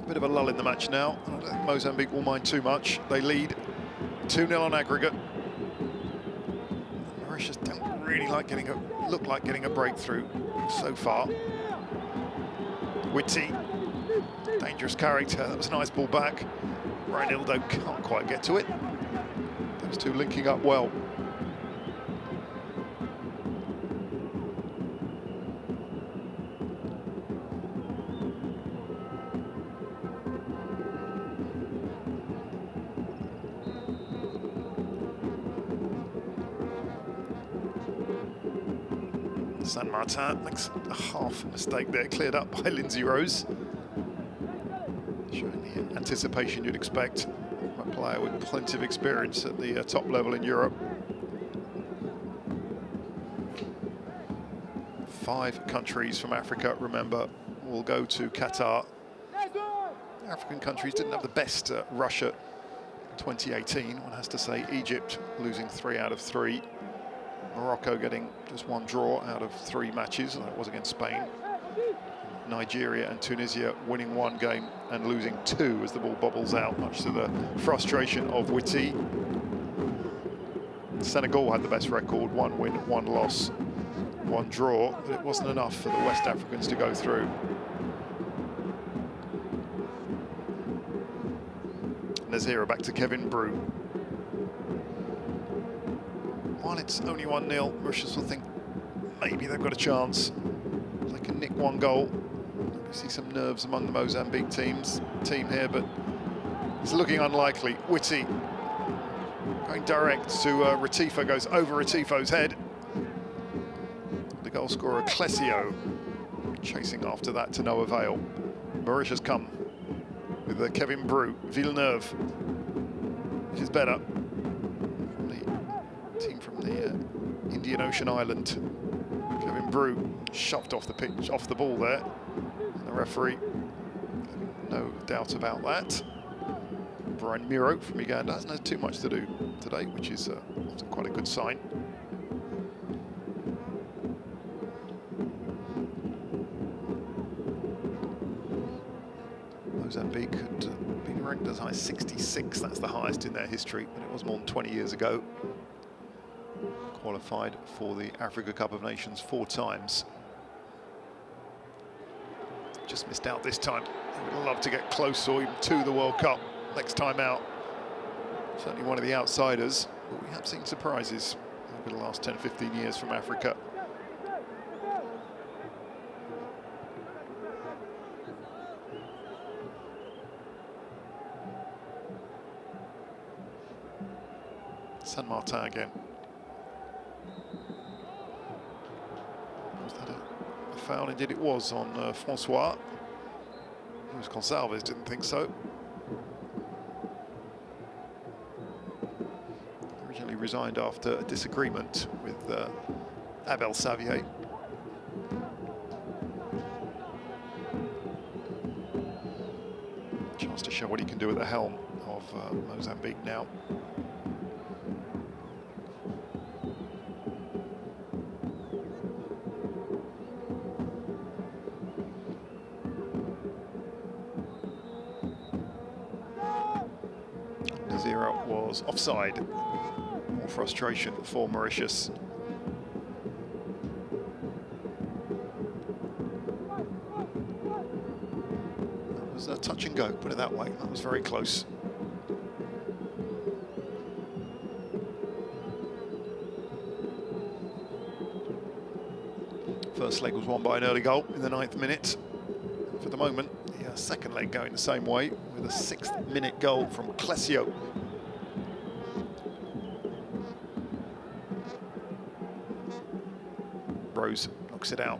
A bit of a lull in the match now. I don't think Mozambique will mind too much. They lead 2-0 on aggregate. Mauritius don't really look like getting a breakthrough so far. Witty, dangerous character. That was a nice ball back. Reinildo can't quite get to it. Those two linking up well. San Martin makes a half mistake there, cleared up by Lindsay Rose. Showing the anticipation you'd expect from a player with plenty of experience at the top level in Europe. 5 countries from Africa, remember, will go to Qatar. African countries didn't have the best Russia 2018, one has to say. Egypt losing 3 out of 3. Morocco getting just 1 draw out of 3 matches, and that was against Spain. Nigeria and Tunisia winning 1 game and losing 2 as the ball bobbles out, much to the frustration of Witty. Senegal had the best record, 1 win, 1 loss, 1 draw, but it wasn't enough for the West Africans to go through. Nazira back to Kevin Brew. While it's only 1-0, Mauritius will think maybe they've got a chance. They can nick 1 goal. We see some nerves among the Mozambique team here, but it's looking unlikely. Witty going direct to Retifa, goes over Retifo's head. The goal scorer Clesio chasing after that to no avail. Mauritius come with Kevin Brew, Villeneuve, which is better. The team from the Indian Ocean island. Kevin Brew shoved off the pitch, off the ball there. And the referee, no doubt about that. Brian Miro from Uganda hasn't had too much to do today, which is often quite a good sign. Mozambique had been ranked as high as 66, that's the highest in their history, but it was more than 20 years ago. Qualified for the Africa Cup of Nations 4 times. Just missed out this time. They would love to get close or even to the World Cup next time out. Certainly one of the outsiders, but we have seen surprises over the last 10-15 years from Africa. San Martin again. Was that a foul? Indeed it was on Francois. Luis Gonçalves didn't think so. Originally resigned after a disagreement with Abel Xavier. Chance to show what he can do at the helm of Mozambique now. Nazira was offside. More frustration for Mauritius. That was a touch and go, put it that way. That was very close. First leg was won by an early goal in the 9th minute. For the moment, the second leg going the same way with a 6th minute goal from Clesio. Rose knocks it out.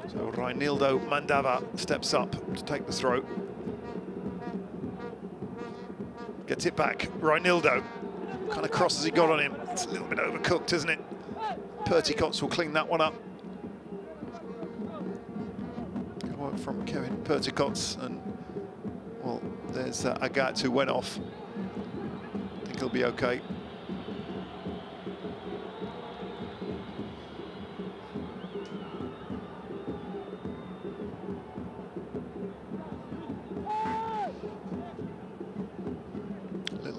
So Reinildo Mandava steps up to take the throw. Gets it back, Reinildo. Kind of cross as he got on him. It's a little bit overcooked, isn't it? Perticots will clean that one up. Good work from Kevin Perticots, and well, there's Agat who went off. I think he'll be okay.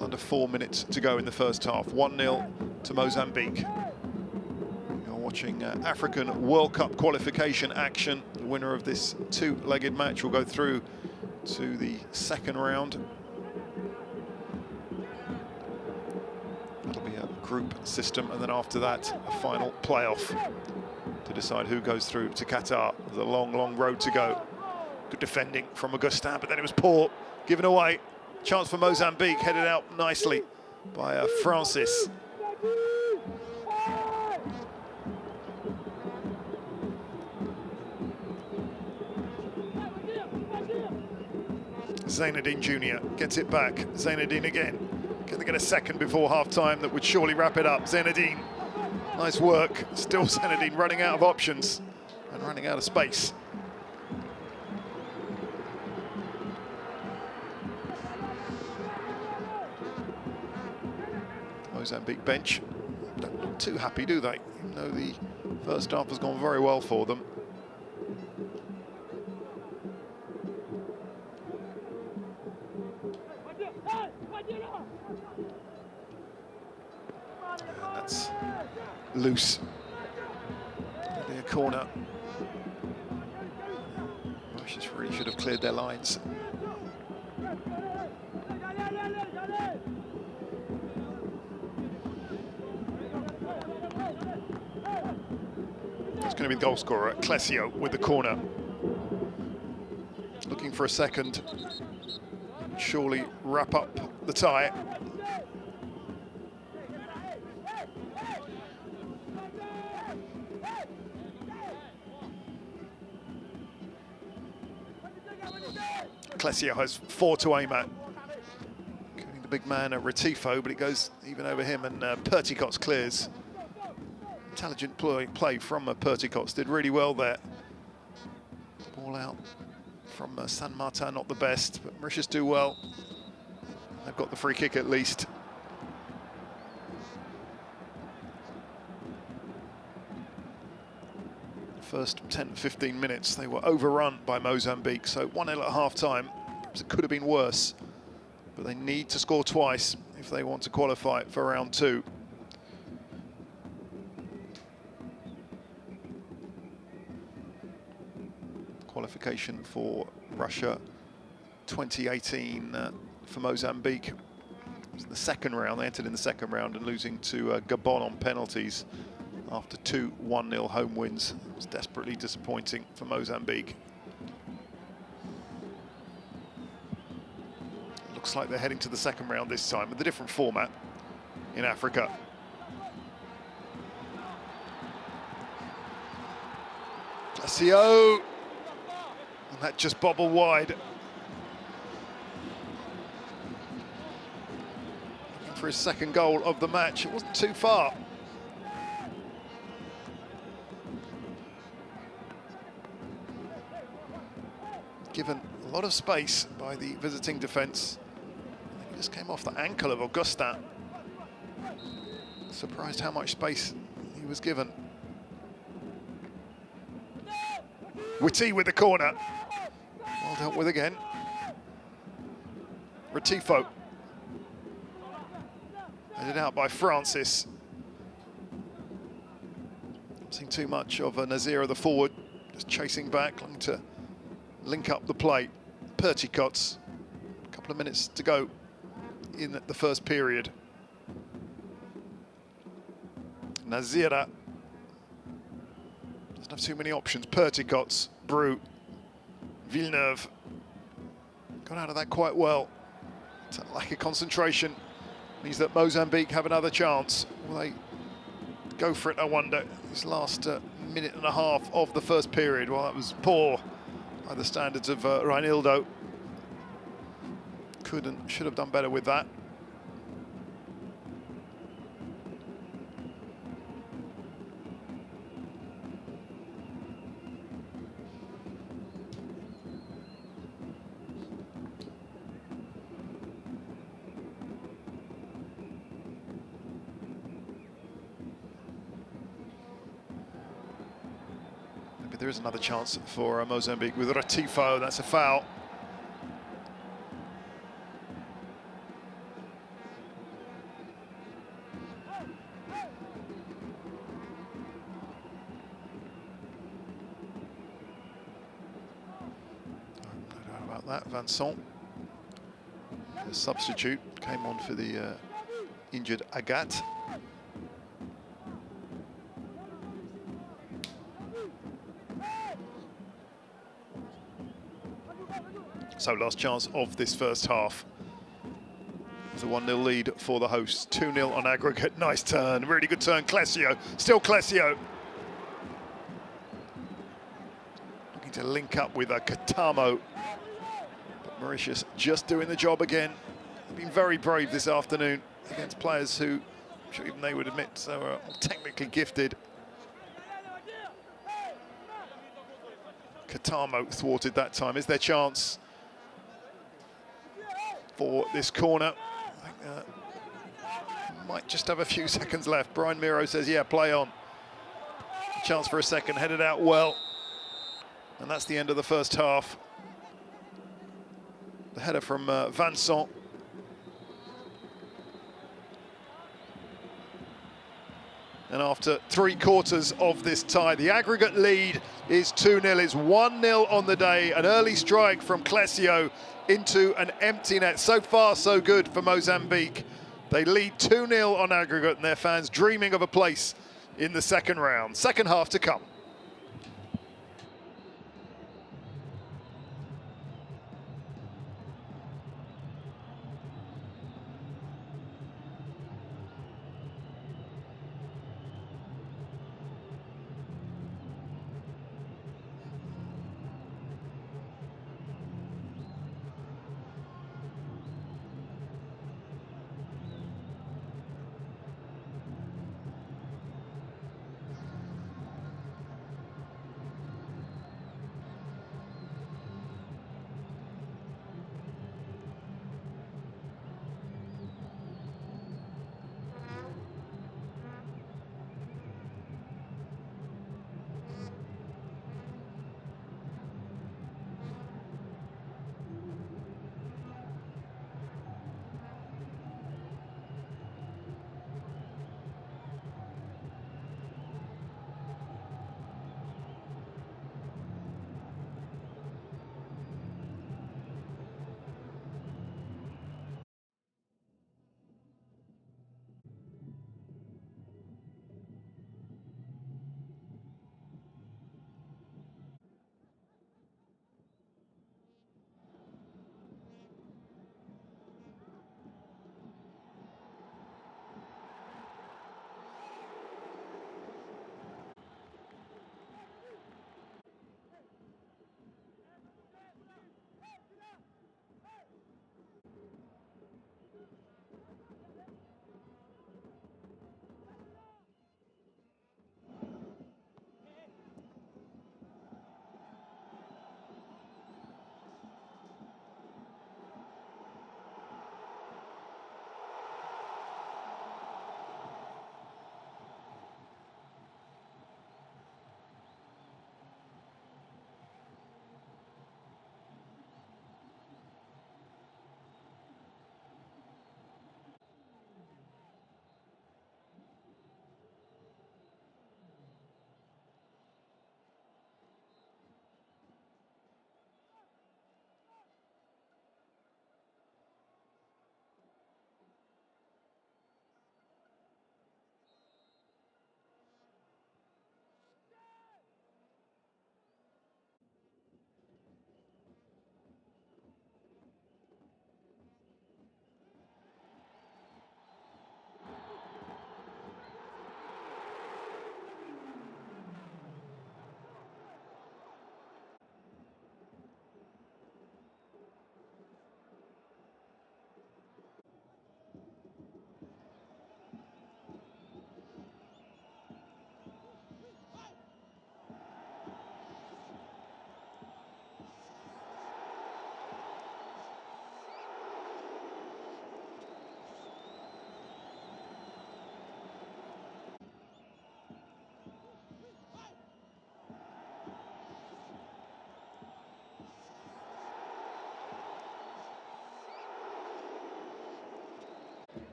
Under 4 minutes to go in the first half. 1-0 to Mozambique. You're watching African World Cup qualification action. The winner of this 2-legged match will go through to the second round. That'll be a group system, and then after that, a final playoff to decide who goes through to Qatar. There's a long, long road to go. Good defending from Augustin, but then it was poor, given away. Chance for Mozambique, headed out nicely by Francis. Zainadine Jr. gets it back. Zainadine again. Can they get a second before half-time that would surely wrap it up? Zainadine, nice work. Still Zainadine running out of options and running out of space. Mozambique bench don't look too happy, do they? Even though the first half has gone very well for them. And that's loose. Maybe a corner. Mauritius really should have cleared their lines. It's going to be the goal scorer, Clesio, with the corner. Looking for a second. Surely wrap up the tie. Clesio has 4 to aim at. Including the big man, Retifo, but it goes even over him, and Perticots clears. Intelligent play from Perticots, did really well there. Ball out from San Martin, not the best, but Mauritius do well. They've got the free kick at least. First 10-15 minutes, they were overrun by Mozambique, so 1-0 at half-time. It could have been worse, but they need to score twice if they want to qualify for round 2. Qualification for Russia 2018 for Mozambique. It was the second round. They entered in the second round and losing to Gabon on penalties after 2 1-0 home wins. It was desperately disappointing for Mozambique. Looks like they're heading to the second round this time with a different format in Africa. Clesio. And that just bobbled wide. Looking for his second goal of the match. It wasn't too far. Given a lot of space by the visiting defence. I think he just came off the ankle of Augustin. Surprised how much space he was given. Witty with the corner. Well dealt with again. Retifo. Headed out by Francis. Not seen too much of Nazira, the forward. Just chasing back, looking to link up the play. Perticots. A couple of minutes to go in the first period. Nazira. Doesn't have too many options. Perticots, Brut, Villeneuve. Got out of that quite well. That lack of concentration means that Mozambique have another chance. Will they go for it, I wonder? This last minute and a half of the first period. Well, that was poor by the standards of Reinildo. Could and should have done better with that. There is another chance for Mozambique with Retifo. That's a foul. No doubt about that. Vincent, the substitute, came on for the injured Agat. So last chance of this first half. It's a 1-0 lead for the hosts. 2-0 on aggregate. Nice turn, really good turn. Clesio, still Clesio. Looking to link up with Katamo. But Mauritius just doing the job again. They've been very brave this afternoon against players who, I'm sure even they would admit, are more technically gifted. Qatar thwarted that time. Is there chance for this corner? I think, might just have a few seconds left. Brian Miro says, yeah, play on. Chance for a second, headed out well. And that's the end of the first half. The header from Vincent. And after 3/4 of this tie, the aggregate lead is 2-0. It's 1-0 on the day. An early strike from Clesio into an empty net. So far, so good for Mozambique. They lead 2-0 on aggregate, and their fans dreaming of a place in the second round. Second half to come.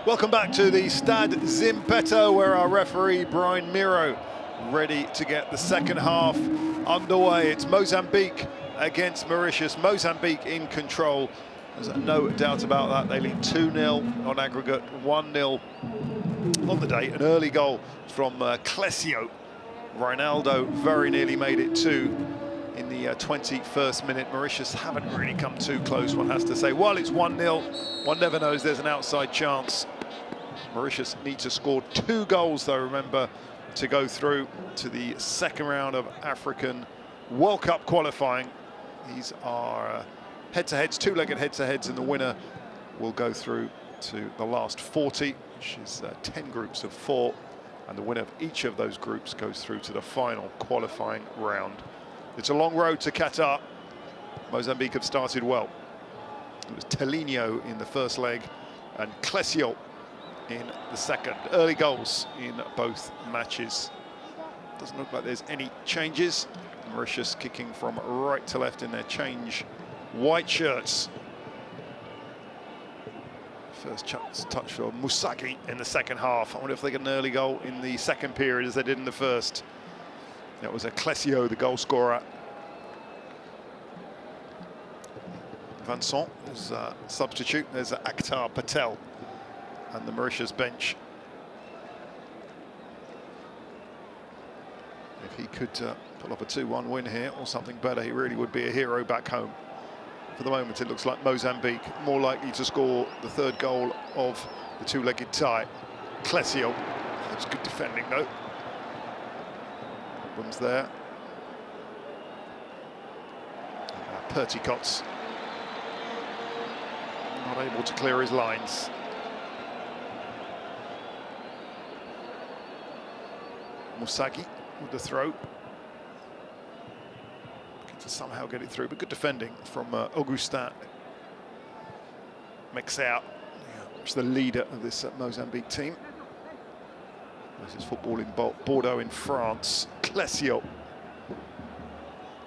Welcome back to the Stade Zimpeto, where our referee, Brian Miro, ready to get the second half underway. It's Mozambique against Mauritius. Mozambique in control. There's no doubt about that. They lead 2-0 on aggregate, 1-0 on the day. An early goal from Clesio. Ronaldo very nearly made it 2 in the 21st minute. Mauritius haven't really come too close, one has to say. While it's 1-0, one never knows, there's an outside chance. Mauritius need to score 2 goals, though, remember, to go through to the second round of African World Cup qualifying. These are head-to-heads, 2-legged head-to-heads, and the winner will go through to the last 40, which is 10 groups of 4, and the winner of each of those groups goes through to the final qualifying round. It's a long road to Qatar. Mozambique have started well. It was Telinho in the first leg and Clesio in the second. Early goals in both matches. Doesn't look like there's any changes. Mauritius kicking from right to left in their change white shirts. First touch for Musagi in the second half. I wonder if they get an early goal in the second period as they did in the first. That was a Clesio, the goal scorer. Vincent is a substitute. There's Akhtar Patel and the Mauritius bench. If he could pull up a 2-1 win here or something better, he really would be a hero back home. For the moment, it looks like Mozambique more likely to score the third goal of the 2-legged tie. Clesio. That's good defending, though. Problems there. Perticot's not able to clear his lines. Musagi with the throw. Looking to somehow get it through, but good defending from Augustin Mexer, who's the leader of this Mozambique team. This is football in Bordeaux in France. Clesio.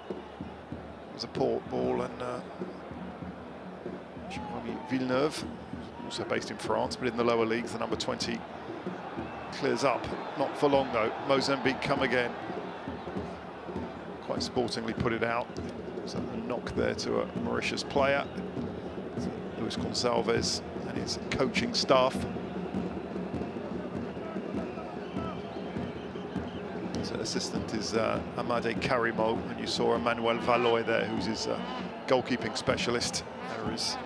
It was a poor ball, and Villeneuve, also based in France, but in the lower leagues, the number 20 clears up. Not for long, though. Mozambique come again. Quite sportingly put it out. There's a knock there to a Mauritius player. Luis Gonçalves and his coaching staff. So assistant is Amade Karimo, and you saw Emmanuel Valoy there, who's his goalkeeping specialist. There is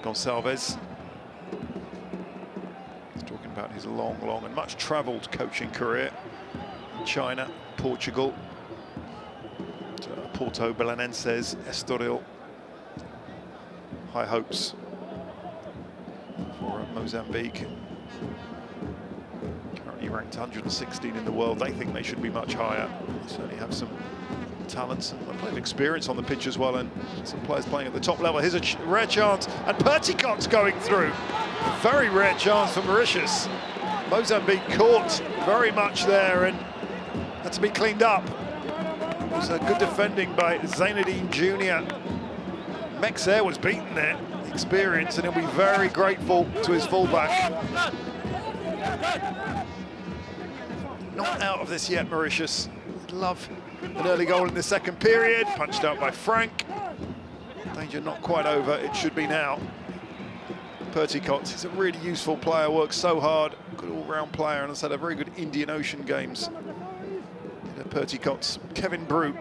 Gonçalves. He's talking about his long and much travelled coaching career in China, Portugal, Porto, Belenenses, Estoril. High hopes for Mozambique. Currently ranked 116 in the world. They think they should be much higher. They certainly have some talents and plenty of experience on the pitch as well, and some players playing at the top level. Here's a rare chance, and Perticot's going through. Very rare chance for Mauritius. Mozambique caught very much there and had to be cleaned up. It was a good defending by Zainadine Jr. Mexer was beaten there, experience, and he'll be very grateful to his fullback. Not out of this yet, Mauritius. Love an early goal in the second period, punched out by Frank. Danger not quite over, it should be now. Perticot, he's a really useful player, works so hard, good all-round player, and has had a very good Indian Ocean games. Perticot's Kevin Brew.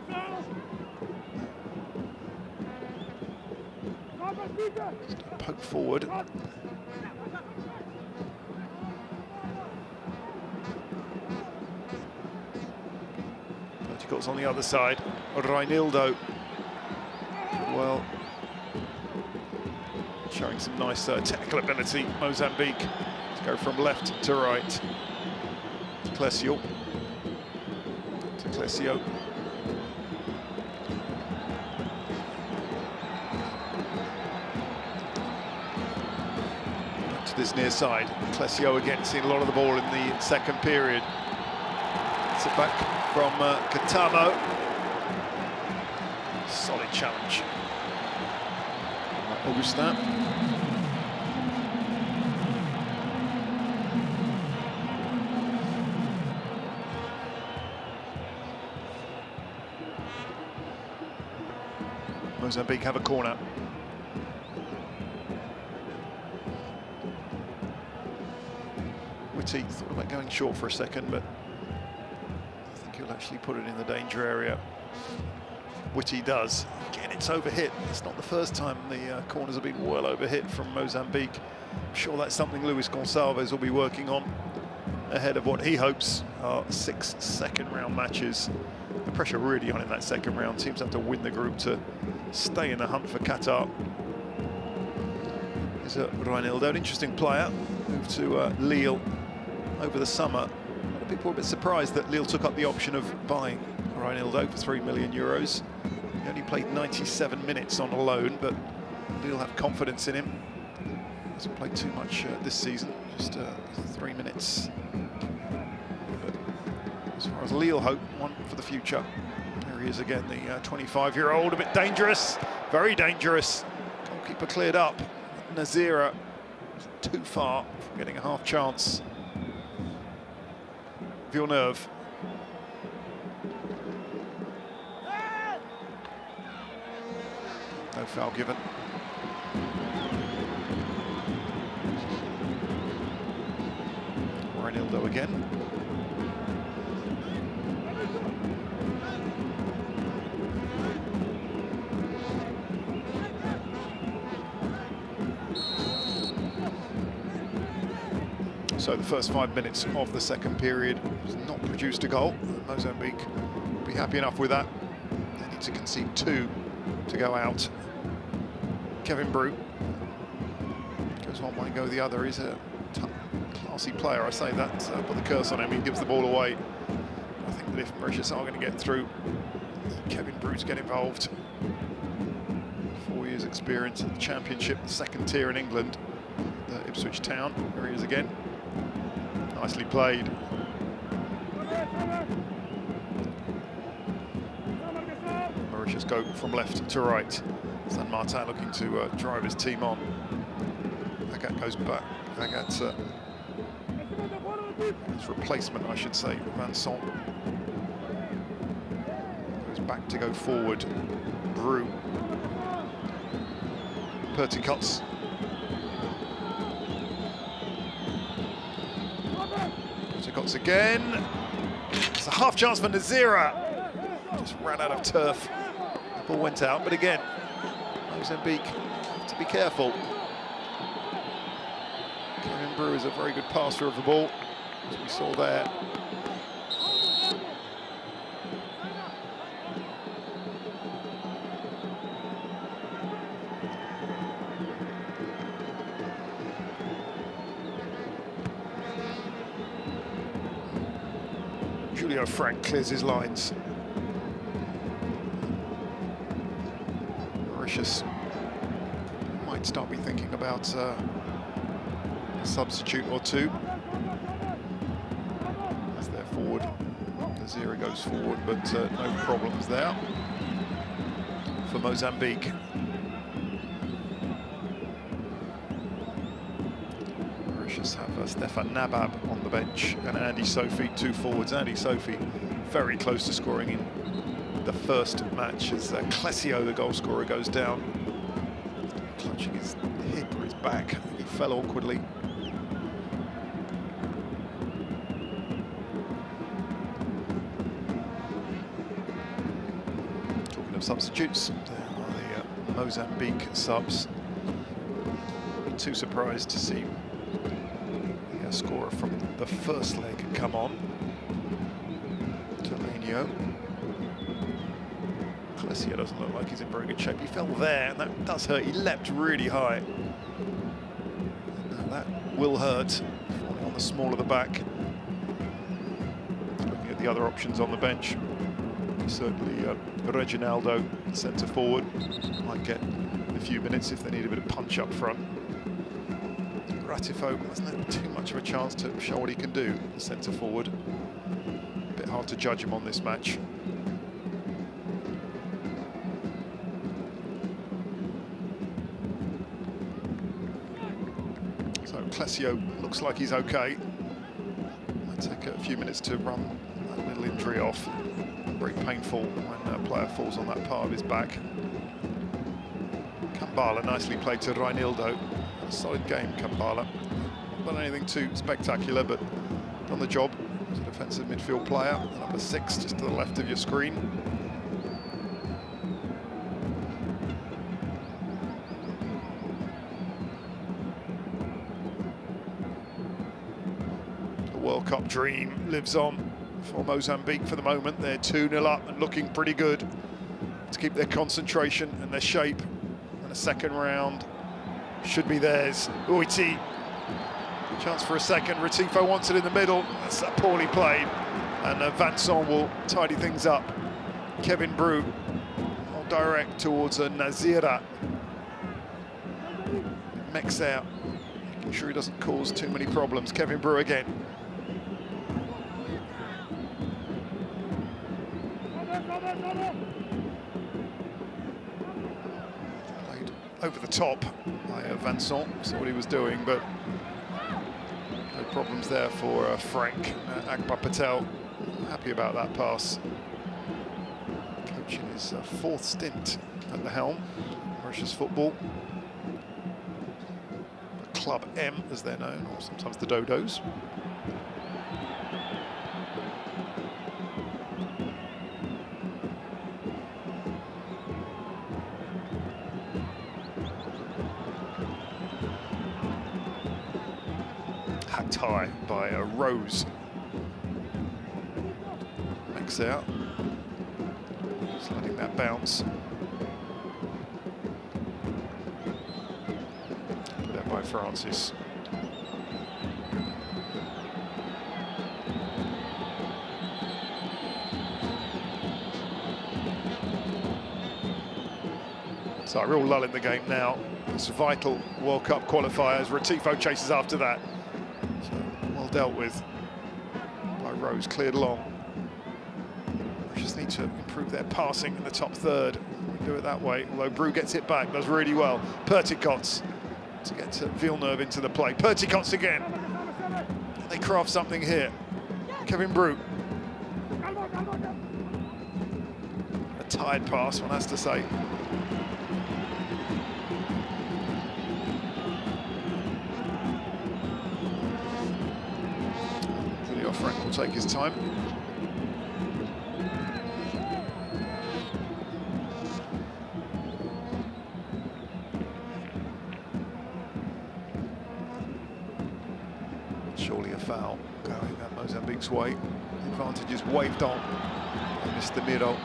Poke forward. Perticot's on the other side. Reinildo, well, showing some nice technical ability. Mozambique. Let's go from left to right. Clesio. Clesio. Back to this near side. Clesio again seeing a lot of the ball in the second period. It's it back from Katamo. Solid challenge. Augustin. Mozambique have a corner. Whitty thought about going short for a second, but I think he'll actually put it in the danger area. Whitty does. Again, it's overhit. It's not the first time the corners have been well overhit from Mozambique. I'm sure that's something Luis Gonçalves will be working on ahead of what he hopes are 6 second-round matches. The pressure really on in that second round. Teams have to win the group to stay in the hunt for Qatar. Here's Reinildo, an interesting player. Moved to Lille over the summer. A lot of people were a bit surprised that Lille took up the option of buying Reinildo for €3 million. He only played 97 minutes on a loan, but Lille have confidence in him. Hasn't played too much this season, just 3 minutes. But as far as Lille hope, one for the future. There he is again, the 25-year-old, a bit dangerous, very dangerous. Goalkeeper cleared up. Nazira too far from getting a half chance. Villeneuve. No foul given. Reinildo again. So the first 5 minutes of the second period has not produced a goal. Mozambique will be happy enough with that. They need to concede 2 to go out. Kevin Brew goes one way, go the other. He's a classy player, I say that. Put the curse on him, he gives the ball away. I think that if Mauritius are going to get through, Kevin Brew's get involved. 4 years experience in the Championship, the second tier in England. Ipswich Town, there he is again. Nicely played. Mauritius go from left to right. San Martin looking to drive his team on. Agat goes back. Agat's his replacement, I should say, Vincent. Goes back to go forward. Brew. Perticots. Perticots again. It's a half chance for Nazira. Just ran out of turf. The ball went out, but again, Mozambique have to be careful. Kevin Brew is a very good passer of the ball, as we saw there. Julio Frank clears his lines. Mauritius might start be thinking about a substitute or two. As they're forward, Nazira goes forward, but no problems there for Mozambique. Mauritius have Stefan Nabab on the bench and Andy Sophie, 2 forwards. Andy Sophie very close to scoring in the first match as Clesio, the goal scorer, goes down. Clutching his hip or his back. He fell awkwardly. Talking of substitutes, there are the Mozambique subs. Be too surprised to see the scorer from the first leg come on. Tolenio. Clesio doesn't look like he's in very good shape. He fell there, and that does hurt. He leapt really high. And that will hurt, falling on the small of the back. Looking at the other options on the bench, certainly Reginaldo, centre forward, might get a few minutes if they need a bit of punch up front. Ratifo hasn't had too much of a chance to show what he can do, the centre forward. A bit hard to judge him on this match. So Clesio looks like he's okay. Might take a few minutes to run that little injury off. Very painful when a player falls on that part of his back. Kambala, nicely played to Reinildo. A solid game, Kambala. Not anything too spectacular, but done the job. He's a defensive midfield player. Number 6, just to the left of your screen. The World Cup dream lives on for Mozambique for the moment. They're 2-0 up and looking pretty good to keep their concentration and their shape. And a second round should be theirs. Uiti, chance for a second. Retifo wants it in the middle. That's poorly played. And Vincent will tidy things up. Kevin Brew, more direct towards Nazira. Mexer, making sure he doesn't cause too many problems. Kevin Brew again. Played over the top by Vincent, saw what he was doing, but no problems there for Frank. Akbar Patel, happy about that pass. Coaching his 4th stint at the helm, Mauritius football. Club M, as they're known, or sometimes the Dodos. Tie by Rose. Makes out. Just letting that bounce. Put out by Francis. So a real lull in the game now. It's vital World Cup qualifiers. Retifo chases after that. Dealt with by Rose, cleared along. We just need to improve their passing in the top third. We do it that way, although Brew gets it back, does really well. Perticots to get to Villeneuve into the play. Perticots again. They craft something here. Kevin Brew. A tired pass, one has to say. Frank will take his time. Surely a foul going Mozambique's way. The advantage is waved on by Mr. Miro.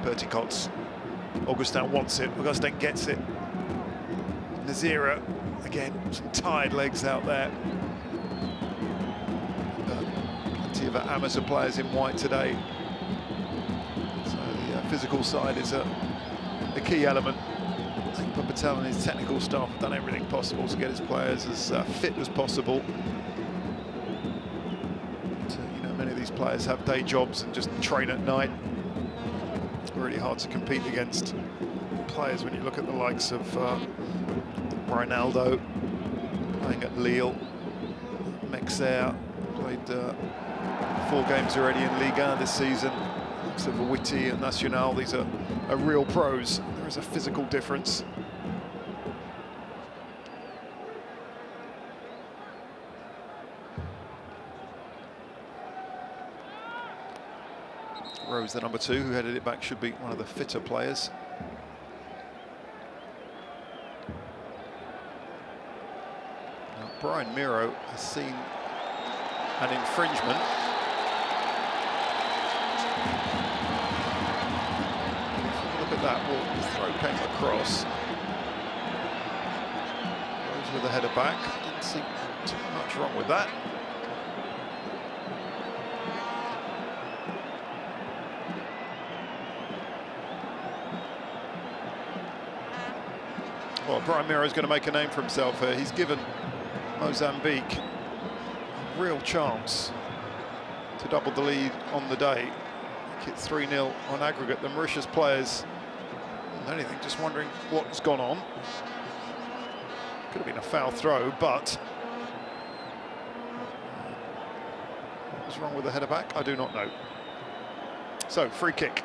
Perticots. Augustin wants it. Augustin gets it. Nazira, again, some tired legs out there. Plenty of amateur players in white today. So the physical side is a key element. I think Patel and his technical staff have done everything possible to get his players as fit as possible. But, you know, many of these players have day jobs and just train at night. It's really hard to compete against players when you look at the likes of Reinaldo playing at Lille. Mexer played 4 games already in Liga this season. So for Witty and Nacional, these are real pros. There is a physical difference. Rose, the number 2, who headed it back, should be one of the fitter players. Now, Brian Miro has seen an infringement. Look at that, well, the throw came across. Rose with the header back. Didn't see too much wrong with that. Well, Brian Miro is going to make a name for himself here. He's given Mozambique a real chance to double the lead on the day. Make it 3-0 on aggregate. The Mauritius players, if anything, just wondering what's gone on. Could have been a foul throw, but what was wrong with the header back? I do not know. So, free kick.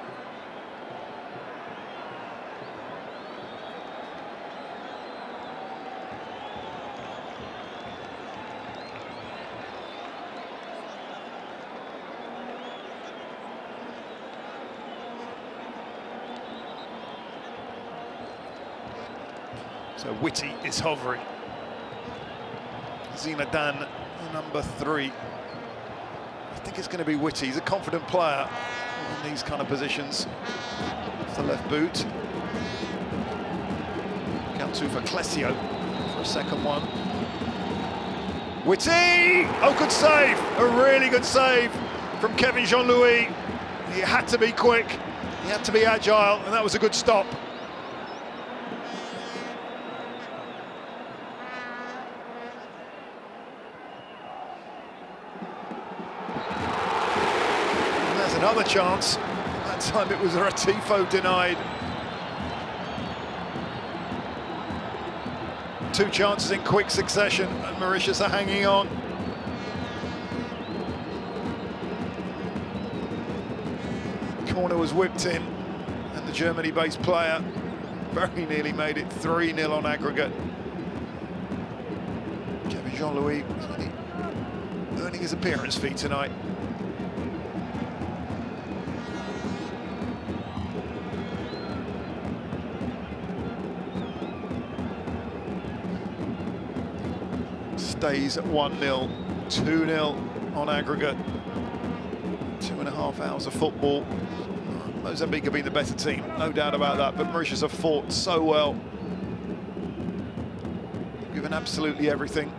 So Whitty is hovering. Zinadan, number 3. I think it's going to be Whitty. He's a confident player in these kind of positions. Off the left boot. Count 2 for Clesio for a second one. Whitty! Oh, good save! A really good save from Kevin Jean-Louis. He had to be quick, he had to be agile, and that was a good stop. Another chance. That time it was Ratifo denied. 2 chances in quick succession, and Mauritius are hanging on. Corner was whipped in, and the Germany-based player very nearly made it 3-0 on aggregate. Kevin Jean-Louis earning his appearance fee tonight. Stays at 1-0, 2-0 on aggregate. 2.5 hours of football. Mozambique have been the better team, no doubt about that, but Mauritius have fought so well. Given absolutely everything.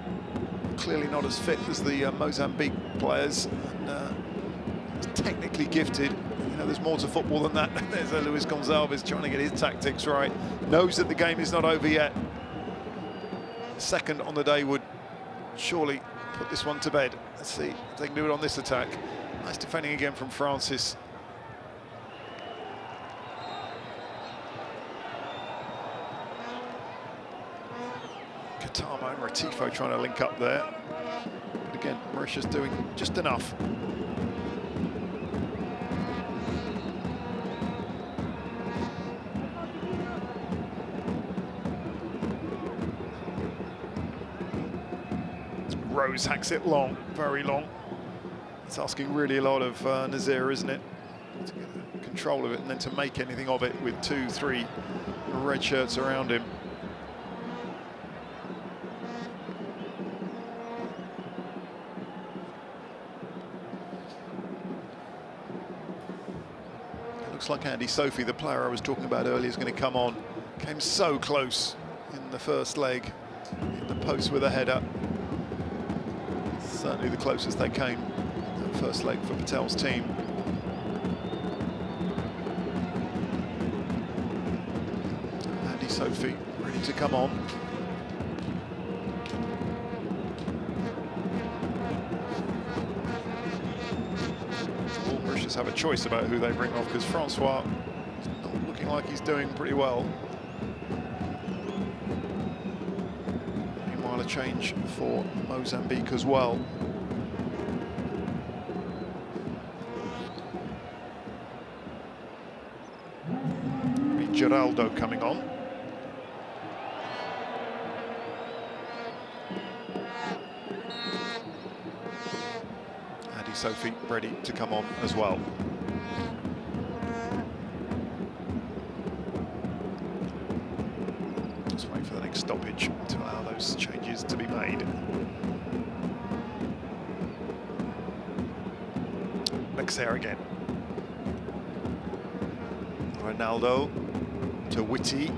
Clearly not as fit as the Mozambique players, and technically gifted. You know, there's more to football than that. There's Luis Gonçalves trying to get his tactics right. Knows that the game is not over yet. Second on the day would surely put this one to bed. Let's see if they can do it on this attack. Nice defending again from Francis. Qatar and Ratifo trying to link up there. But again, Mauritius doing just enough. Rose hacks it long, very long. It's asking really a lot of Nazir, isn't it? To get control of it and then to make anything of it with 2, 3 red shirts around him. It looks like Andy Sophie, the player I was talking about earlier, is going to come on. Came so close in the first leg, in the post with a header. Certainly the closest they came, that first leg for Patel's team. Andy Sophie ready to come on. All Mauritius have a choice about who they bring off, because Francois is not looking like he's doing pretty well. A change for Mozambique as well. Geraldo coming on. Andy Sophie ready to come on as well. Just wait for the next stoppage to allow those changes to be made. Lexer again. Ronaldo to Whitty.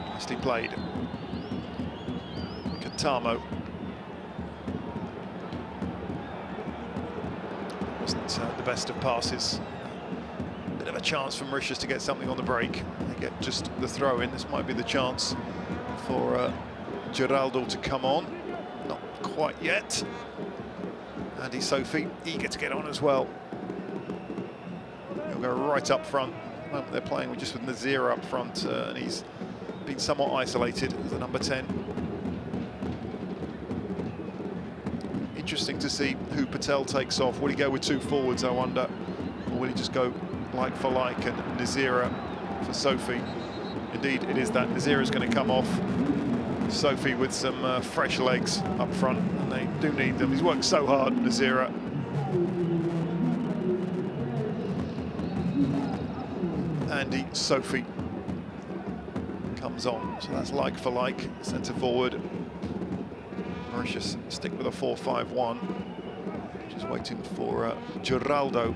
Nicely played. Katamo. Wasn't the best of passes. Bit of a chance for Mauritius to get something on the break. They get just the throw in. This might be the chance for Geraldo to come on. Not quite yet. Andy Sophie eager to get on as well. He'll go right up front. At the moment they're playing with just with Nazir up front, and he's been somewhat isolated as the number 10. interesting to see who Patel takes off. Will he go with two forwards, I wonder? Or will he just go like for like and Nazira for Sophie? Indeed, it is that. Nazira's going to come off. Sophie with some fresh legs up front, and they do need them. He's worked so hard, Nazira. Andy, Sophie comes on, so that's like for like, centre forward. Mauritius stick with a 4-5-1, just waiting for Geraldo.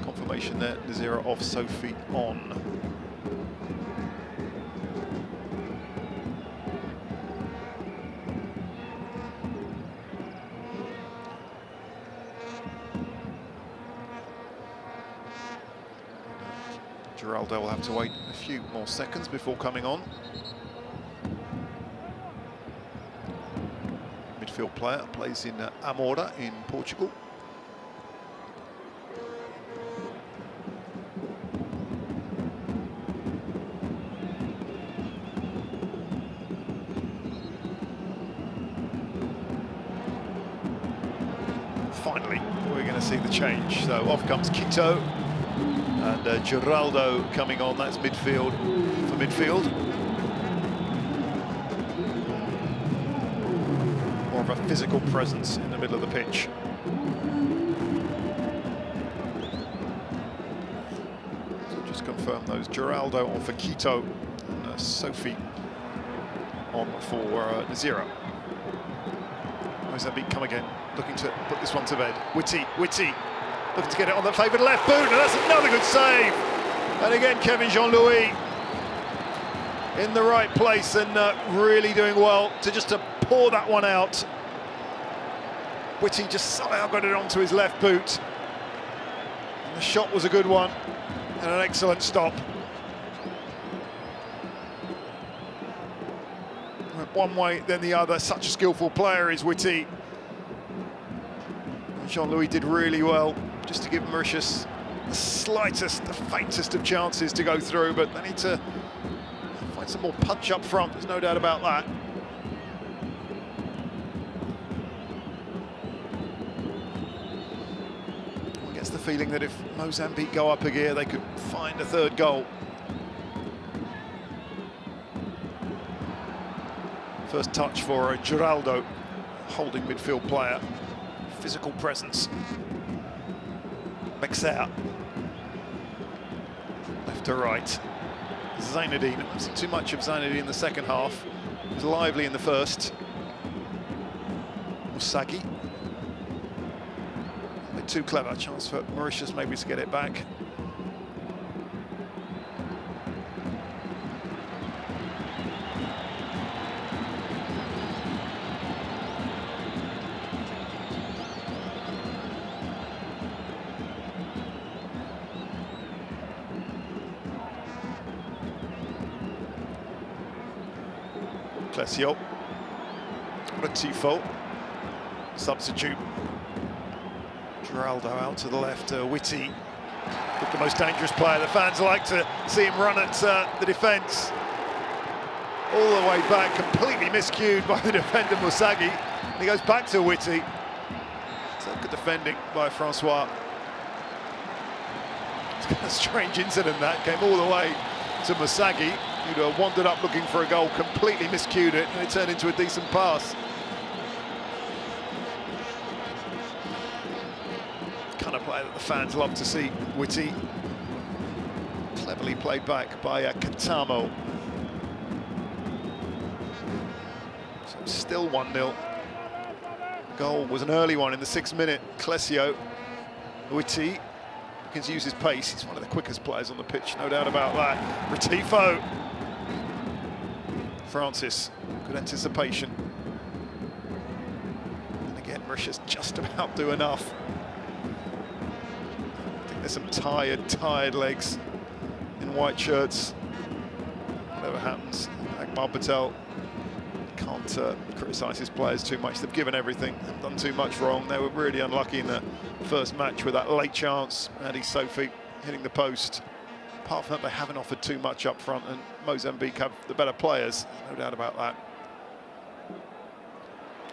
Confirmation there, Nazira off, Sophie on. Geraldo will have to wait a few more seconds before coming on. Midfield player, plays in Amora in Portugal. Finally, we're going to see the change. So off comes Quito. And Geraldo coming on, that's midfield for midfield. More of a physical presence in the middle of the pitch. So just confirm those. Geraldo on for Quito, and Sophie on for Nazira. Mozambique come again, looking to put this one to bed. Witty. Looking to get it on the favoured left boot, and that's another good save. And again, Kevin Jean-Louis in the right place and really doing well to pour that one out. Witty just somehow got it onto his left boot. And the shot was a good one and an excellent stop. Went one way, then the other. Such a skillful player is Witty. Jean-Louis did really well, just to give Mauritius the slightest, the faintest of chances to go through, but they need to find some more punch up front, there's no doubt about that. One gets the feeling that if Mozambique go up a gear, they could find a third goal. First touch for Geraldo, holding midfield player. Physical presence. Mexer. Left to right. Zainadine. I haven't seen too much of Zainadine in the second half. He was lively in the first. Musagi. A bit too clever. Chance for Mauritius maybe to get it back. Clesio, Tifo, substitute. Geraldo out to the left, Witty, the most dangerous player. The fans like to see him run at the defence. All the way back, completely miscued by the defender Musagi. And he goes back to Witty. So good defending by Francois. It's a strange incident that came all the way to Musagi, who'd wandered up looking for a goal, completely miscued it, and it turned into a decent pass. Kind of player that the fans love to see, Witty. Cleverly played back by Katamo. So still 1-0. The goal was an early one in the 6th minute. Clesio, Witty. Can use his pace. He's one of the quickest players on the pitch, no doubt about that. Retifo. Francis, good anticipation. And again, Mauritius just about do enough. I think there's some tired legs in white shirts. Whatever happens, Akbar Patel can't criticise his players too much. They've given everything, they've done too much wrong. They were really unlucky in the first match with that late chance. Andy Sophie hitting the post. Apart from that, they haven't offered too much up front, and Mozambique have the better players, no doubt about that.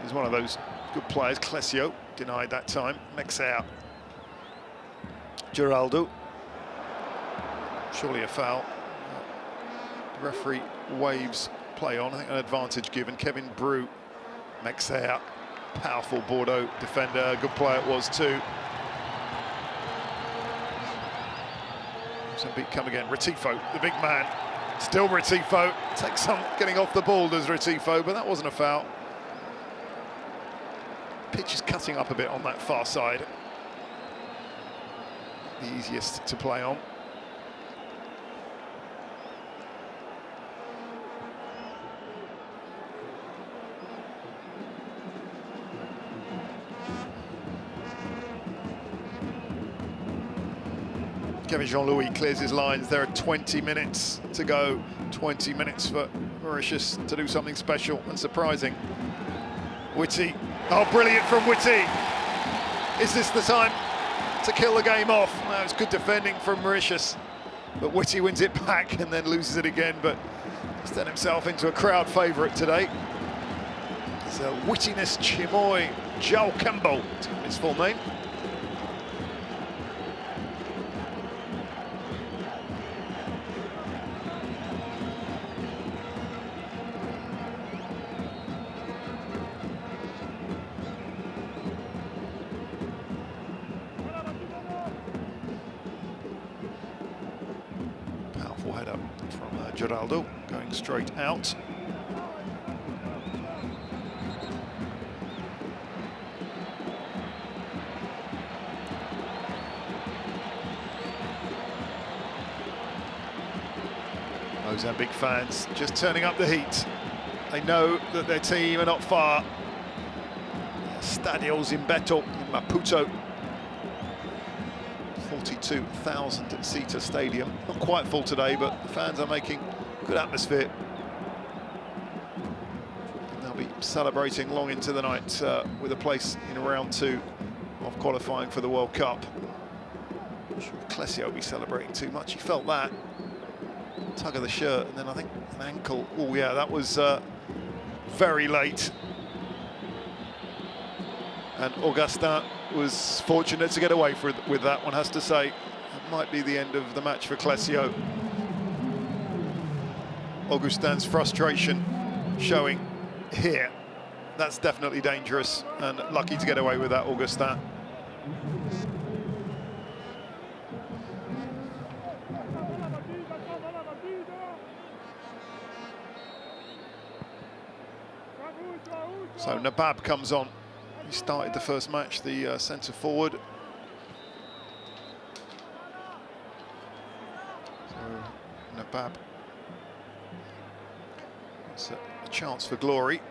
He's one of those good players. Clesio denied that time. Mexer. Geraldo. Surely a foul. The referee waves play on. I think an advantage given. Kevin Brew. Mexer. Powerful Bordeaux defender. Good play it was too. Mozambique come again. Retifo, the big man. Still Retifo. Takes some getting off the ball, does Retifo, but that wasn't a foul. Pitch is cutting up a bit on that far side. The easiest to play on. Kevin Jean-Louis clears his lines. There are 20 minutes to go. 20 minutes for Mauritius to do something special and surprising. Whitty. Oh, brilliant from Whitty. Is this the time to kill the game off? No, it's good defending from Mauritius. But Whitty wins it back and then loses it again. But he's turned himself into a crowd favourite today. It's a Wittiness Chimoy Joe Campbell, his full name. Header from Geraldo, going straight out. Mozambique fans just turning up the heat. They know that their team are not far. Stadio Zimbeto in Maputo. 42,000-seater stadium. Not quite full today, but the fans are making good atmosphere. And they'll be celebrating long into the night with a place in round 2 of qualifying for the World Cup. I'm sure Clesio will be celebrating too much. He felt that. Tug of the shirt, and then I think an ankle. Oh yeah, that was very late. And Augustin was fortunate to get away with that, one has to say. It might be the end of the match for Clesio. Augustin's frustration showing here. That's definitely dangerous, and lucky to get away with that, Augustin. So Nabab comes on. He started the first match, the centre forward. So Nabab, it's a chance for glory.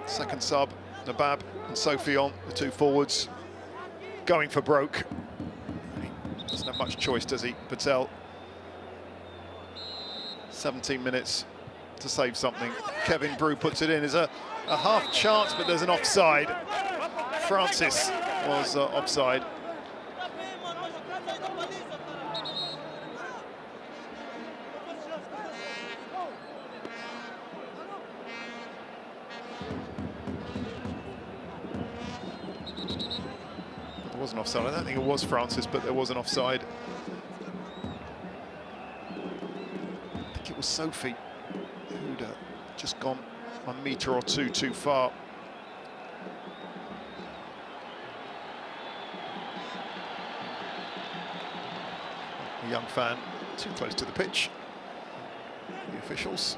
Second sub, Nabab and Sophie on, the two forwards, going for broke. He doesn't have much choice, does he, Patel? 17 minutes to save something. Kevin Brew puts it in. There's a half chance, but there's an offside. Francis was offside. There was an offside. I don't think it was Francis, but there was an offside. It was Sophie who'd just gone 1 metre or two too far. A young fan too close to the pitch. The officials.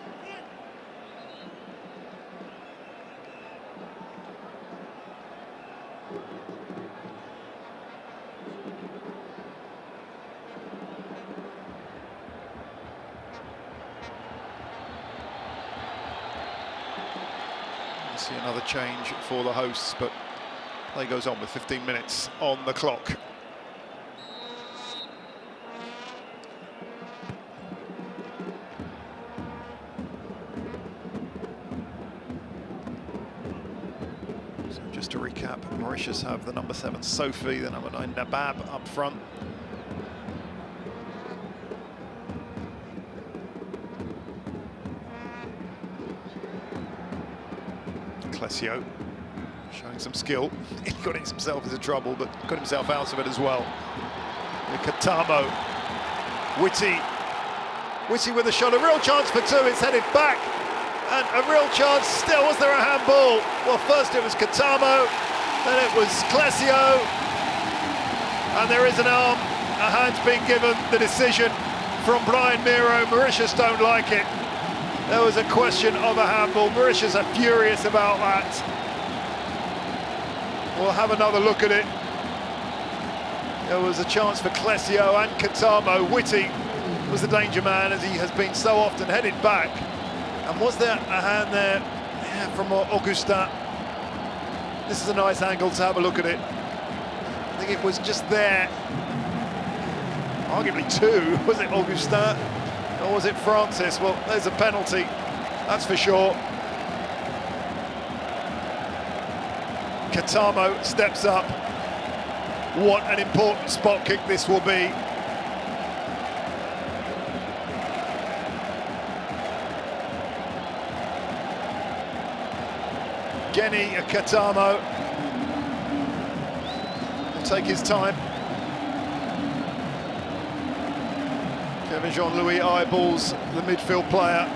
See another change for the hosts, but play goes on with 15 minutes on the clock. So just to recap, Mauritius have the number 7 Sophie, the number 9 Nabab up front. Clesio showing some skill. He got himself into trouble, but got himself out of it as well. Katamo, Whitty with a shot, a real chance for two, it's headed back, and a real chance still. Was there a handball? Well, first it was Katamo, then it was Clesio, and there is an arm, a hand's been given, the decision from Brian Miro. Mauritius don't like it. There was a question of a handball. Mauritius are furious about that. We'll have another look at it. There was a chance for Clesio and Katamo. Whitty was the danger man, as he has been so often, headed back. And was there a hand there? Yeah, from Augustin. This is a nice angle to have a look at it. I think it was just there. Arguably two. Was it Augustin or was it Francis? Well, there's a penalty, that's for sure. Katamo steps up. What an important spot kick this will be. Geni Katamo will take his time. Kevin Jean-Louis eyeballs the midfield player.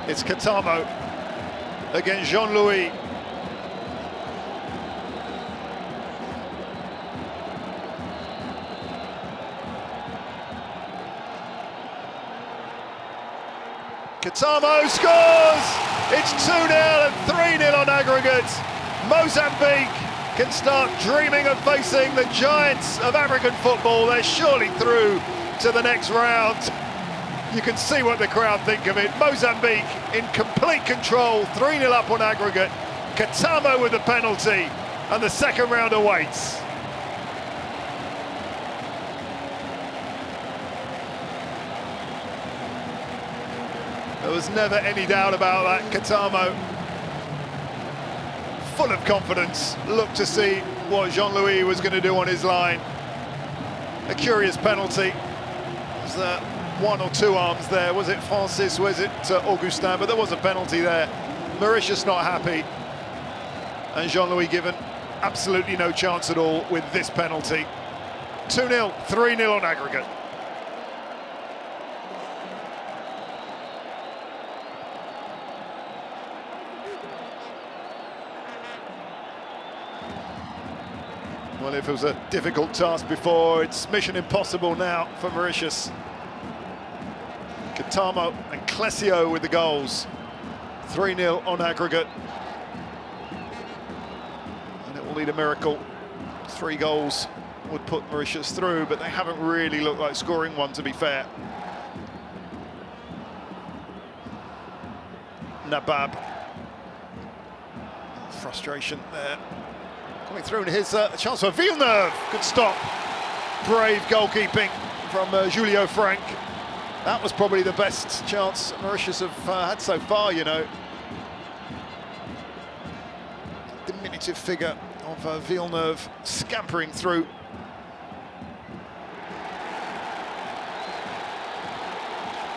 It's Katamo against Jean-Louis. Katamo scores! It's 2-0 and 3-0 on aggregate. Mozambique can start dreaming of facing the giants of African football. They're surely through to the next round. You can see what the crowd think of it. Mozambique in complete control, 3-0 up on aggregate. Katamo with the penalty, and the second round awaits. There was never any doubt about that. Katamo, full of confidence, looked to see what Jean-Louis was going to do on his line. A curious penalty. Was there one or two arms there? Was it Francis? Was it Augustin? But there was a penalty there. Mauritius not happy, and Jean-Louis given absolutely no chance at all with this penalty. 2-0, 3-0 on aggregate. Well, if it was a difficult task before, it's mission impossible now for Mauritius. Katamo and Clesio with the goals. 3-0 on aggregate. And it will need a miracle. 3 goals would put Mauritius through, but they haven't really looked like scoring one, to be fair. Nabab. Frustration there. Coming through, and here's a chance for Villeneuve. Good stop. Brave goalkeeping from Julio Frank. That was probably the best chance Mauritius have had so far, you know. Diminutive figure of Villeneuve scampering through.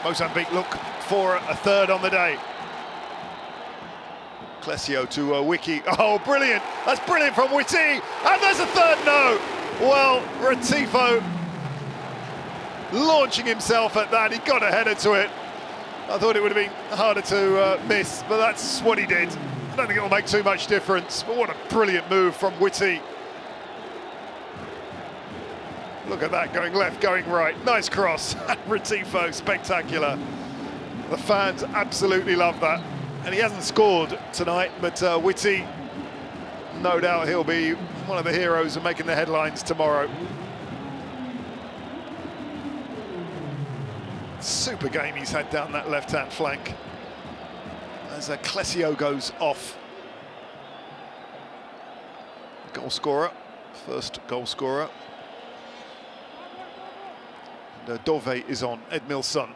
Mozambique look for a third on the day. Clesio to Wiki. Oh, brilliant! That's brilliant from Whitty, and there's a third no. Well, Retifo launching himself at that. He got a header to it. I thought it would have been harder to miss, but that's what he did. I don't think it will make too much difference. But what a brilliant move from Whitty. Look at that, going left, going right. Nice cross. Retifo, spectacular. The fans absolutely love that. And he hasn't scored tonight, but Whitty, no doubt he'll be one of the heroes of making the headlines tomorrow. Super game he's had down that left-hand flank. As Clesio goes off. Goal scorer, first goal scorer. And Dove is on, Edmil's son.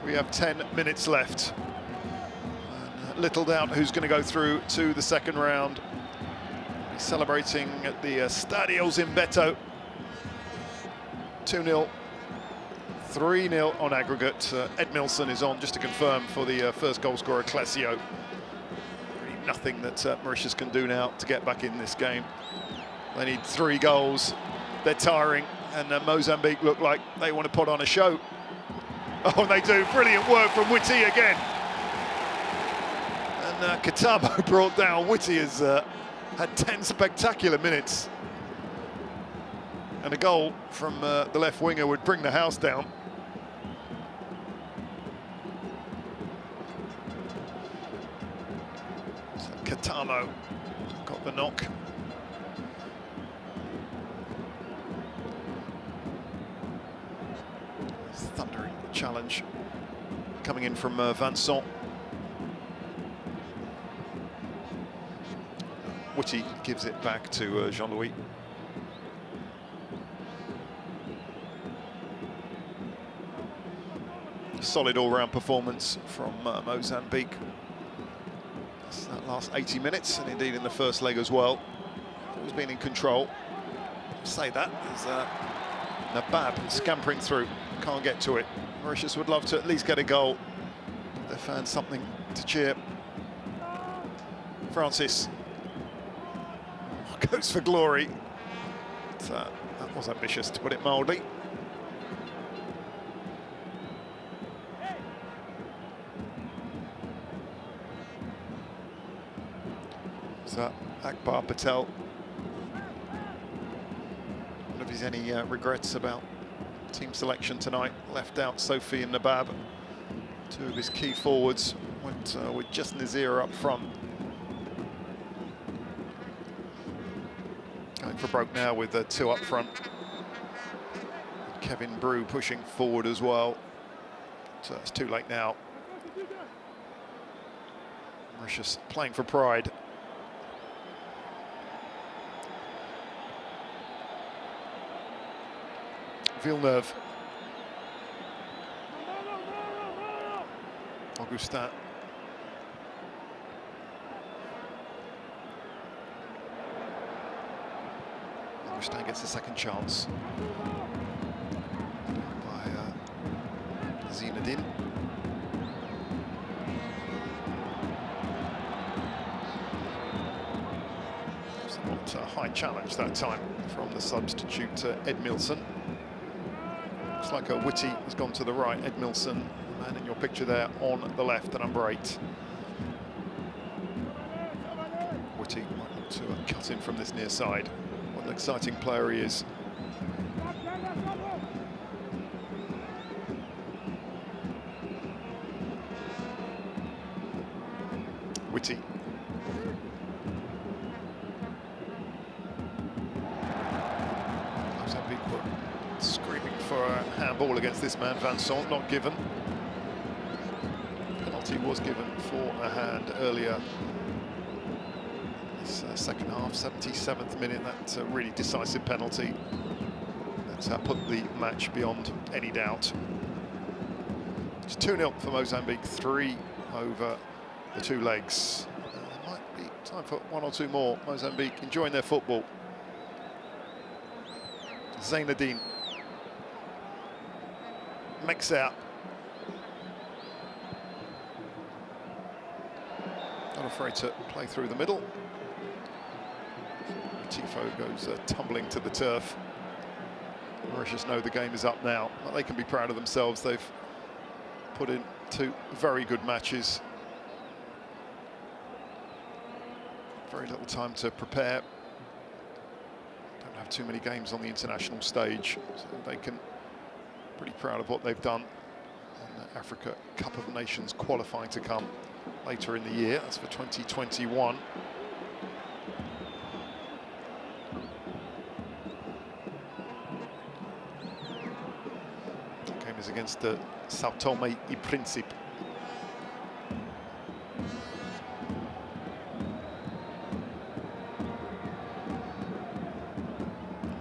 We have 10 minutes left. And little doubt who's going to go through to the second round. He's celebrating at the Stadio Zimbeto. 2-0. 3-0 on aggregate. Edmilson is on, just to confirm, for the first goal scorer, Clesio. Really nothing that Mauritius can do now to get back in this game. They need 3 goals. They're tiring, and Mozambique look like they want to put on a show. Oh, they do. Brilliant work from Witty again. And Katabo brought down. Witty has had 10 spectacular minutes. And a goal from the left winger would bring the house down. So Katamo got the knock. Thundering challenge coming in from Vincent. Witty gives it back to Jean-Louis. Solid all-round performance from Mozambique. That's that last 80 minutes, and indeed in the first leg as well. Always been in control. Say that as Nabab scampering through, can't get to it. Mauritius would love to at least get a goal. Their fans something to cheer. Francis goes for glory. But, that was ambitious, to put it mildly. So Akbar Patel. Wonder if there's any regrets about team selection tonight. Left out Sophie and Nabab. 2 of his key forwards went with just Nazir up front. Going for broke now with 2 up front. Kevin Brew pushing forward as well. So it's too late now. Mauritius playing for pride. Villeneuve. Augustin. Augustin gets a second chance. By Zinedine. Somewhat a high challenge that time from the substitute Edmilson. Looks like a Witty has gone to the right. Edmilson, the man in your picture there, on the left, the number 8. Witty might look to cut in from this near side. What an exciting player he is. Witty. Mozambique were screaming for a handball against this man, Vincent, not given. Penalty was given for a hand earlier. This second half, 77th minute, that really decisive penalty. That's put the match beyond any doubt. It's 2-0 for Mozambique, 3 over the 2 legs. There might be time for 1 or 2 more. Mozambique enjoying their football. Zainadine. Mexer. Not afraid to play through the middle. Tifo goes tumbling to the turf. Mauritius know the game is up now, but they can be proud of themselves. They've put in 2 very good matches. Very little time to prepare. Don't have too many games on the international stage, so they can be pretty proud of what they've done. And the Africa Cup of Nations qualifying to come later in the year. That's for 2021. The game is against Sao Tome e Principe.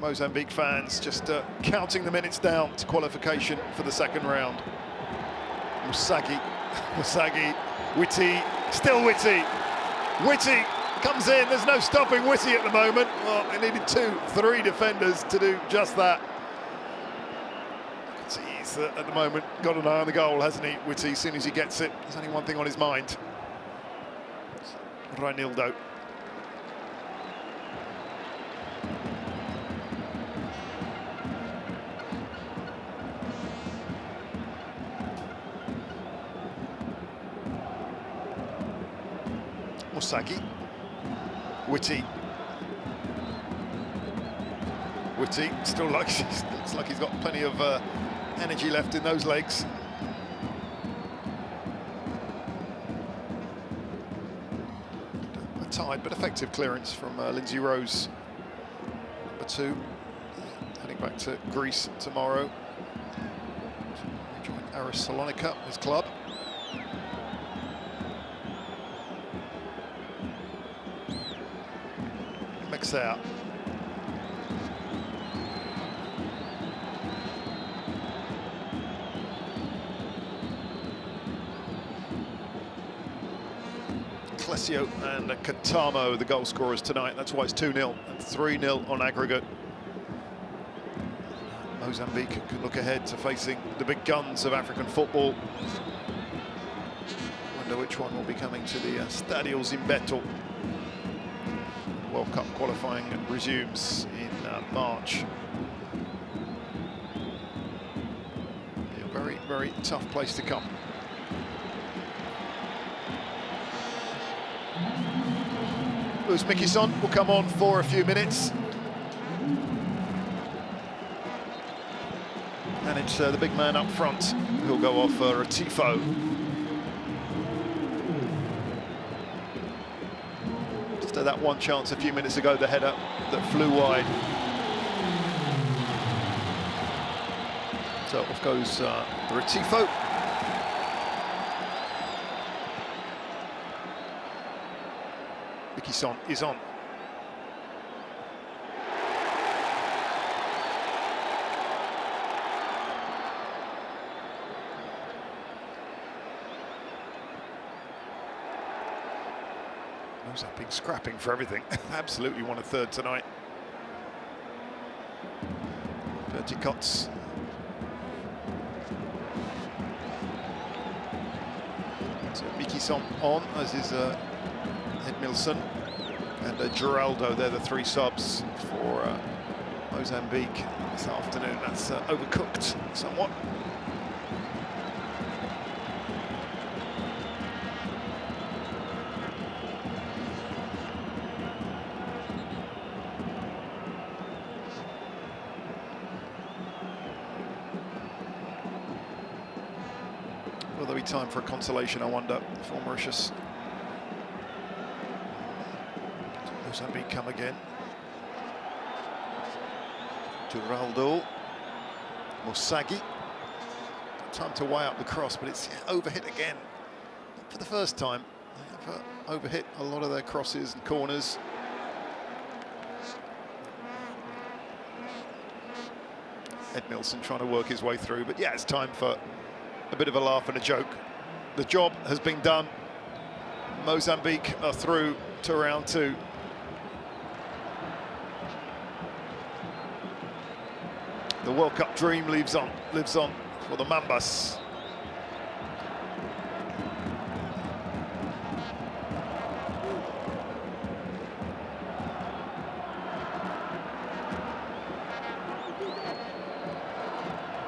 Mozambique fans just counting the minutes down to qualification for the second round. Musagi, Whitty, still Whitty. Whitty comes in, there's no stopping Whitty at the moment. Well, they needed 2-3 defenders to do just that. He's at the moment got an eye on the goal, hasn't he, Whitty? As soon as he gets it, there's only one thing on his mind. Reinildo. Musagi, Whitty still looks like he's got plenty of energy left in those legs. A tight but effective clearance from Lindsay Rose, number 2, heading back to Greece tomorrow to join Aris Salonika, his club. Out. Clesio and Katamo, the goal scorers tonight. That's why it's 2-0 and 3-0 on aggregate. Mozambique can look ahead to facing the big guns of African football. Wonder which one will be coming to the Stadio Zimbeto. World Cup qualifying resumes in March. Be a very, very tough place to come. Luis Mikison will come on for a few minutes. And it's the big man up front who'll go off for a tifo. That one chance a few minutes ago, the header that flew wide. So off goes Retifo. Mikison is on. Mozambique scrapping for everything. Absolutely won a third tonight. Verticots. So Mikison on, as is Edmilson and Geraldo. They're the 3 subs for Mozambique this afternoon. That's overcooked somewhat. Will there be time for a consolation, I wonder, for Mauritius? Mozambique come again. Geraldo. Musagi. Time to weigh up the cross, but it's overhit again. Not for the first time. They have overhit a lot of their crosses and corners. Edmilson trying to work his way through, but yeah, it's time for a bit of a laugh and a joke. The job has been done. Mozambique are through to round 2. The World Cup dream lives on for the Mambas.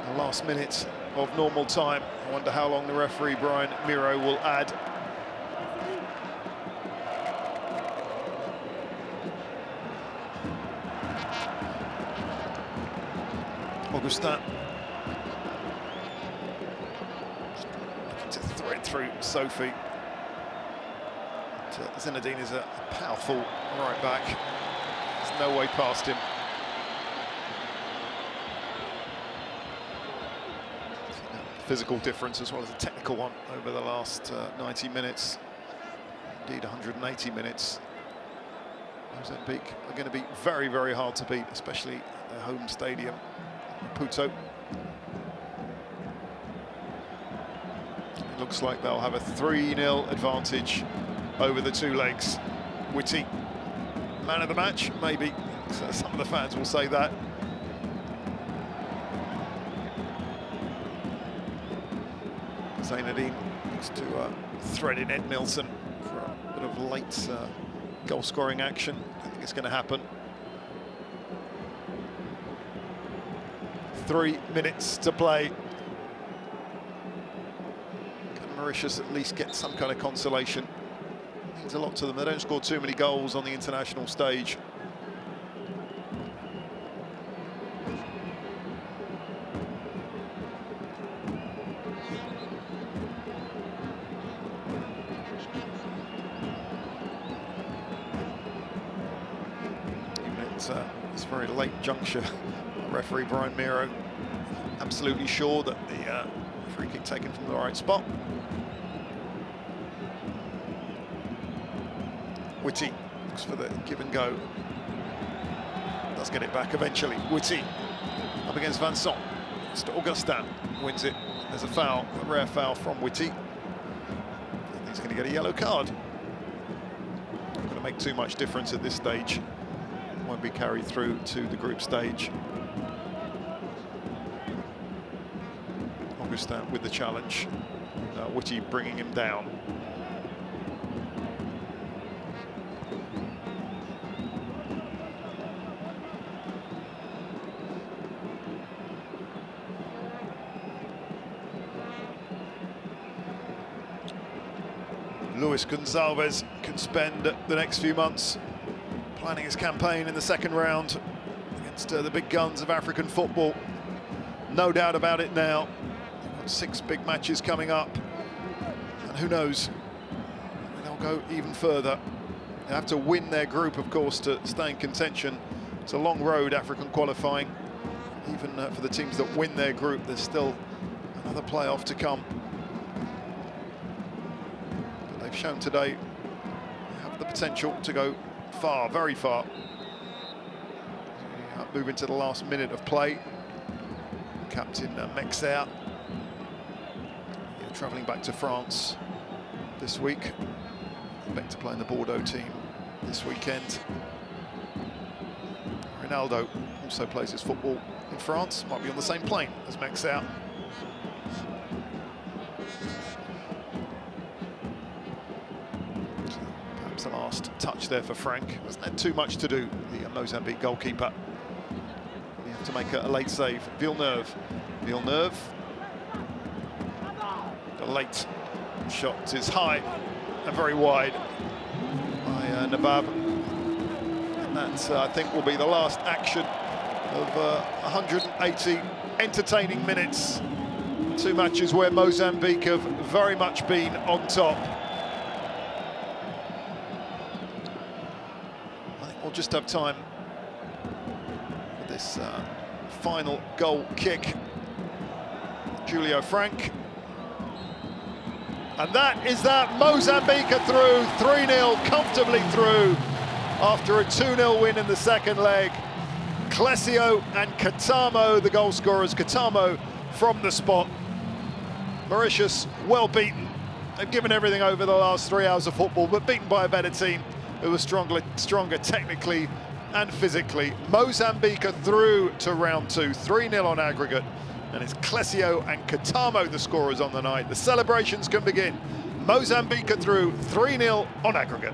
The last minute of normal time. I wonder how long the referee, Brian Miro, will add. Augustin. Looking to thread through Sophie. Zinedine is a powerful right back. There's no way past him. Physical difference as well as a technical one over the last 90 minutes, indeed 180 minutes. Mozambique are going to be very, very hard to beat, especially their home stadium, Maputo. It looks like they'll have a 3-0 advantage over the two legs. Whitty, man of the match, maybe. Some of the fans will say that. Zainadine looks to thread in Ed Nilsson for a bit of late goal-scoring action. I think it's going to happen. 3 minutes to play. Can Mauritius at least get some kind of consolation? It means a lot to them. They don't score too many goals on the international stage. It's a very late juncture. Referee Brian Miro absolutely sure that the free kick taken from the right spot. Whitty looks for the give and go. Does get it back eventually. Whitty up against Vincent. It's to Augustin, wins it. There's a foul, a rare foul from Whitty. I think he's going to get a yellow card. Not going to make too much difference at this stage. Won't be carried through to the group stage. Augustin with the challenge. Whitty bringing him down. Luis Gonçalves can spend the next few months planning his campaign in the second round against the big guns of African football. No doubt about it now. They've got 6 big matches coming up. And who knows, they'll go even further. They have to win their group, of course, to stay in contention. It's a long road, African qualifying. Even for the teams that win their group, there's still another playoff to come. But they've shown today they have the potential to go far, very far. Move into the last minute of play. Captain Mexer, travelling back to France this week. Back to play in the Bordeaux team this weekend. Ronaldo also plays his football in France. Might be on the same plane as Mexer. The last touch there for Frank. Hasn't had too much to do, the Mozambique goalkeeper. You have to make a late save. Villeneuve. The late shot is high and very wide by Nabab. And that, I think, will be the last action of 180 entertaining minutes. 2 matches where Mozambique have very much been on top. We'll just have time for this final goal kick. Julio Frank. And that is that. Mozambique are through, 3-0, comfortably through, after a 2-0 win in the second leg. Clesio and Katamo, the goal scorers. Katamo from the spot. Mauritius, well beaten. They've given everything over the last 3 hours of football, but beaten by a better team who was stronger technically and physically. Mozambique are through to round 2, 3-0 on aggregate, and it's Clesio and Katamo the scorers on the night. The celebrations can begin. Mozambique are through, 3-0 on aggregate.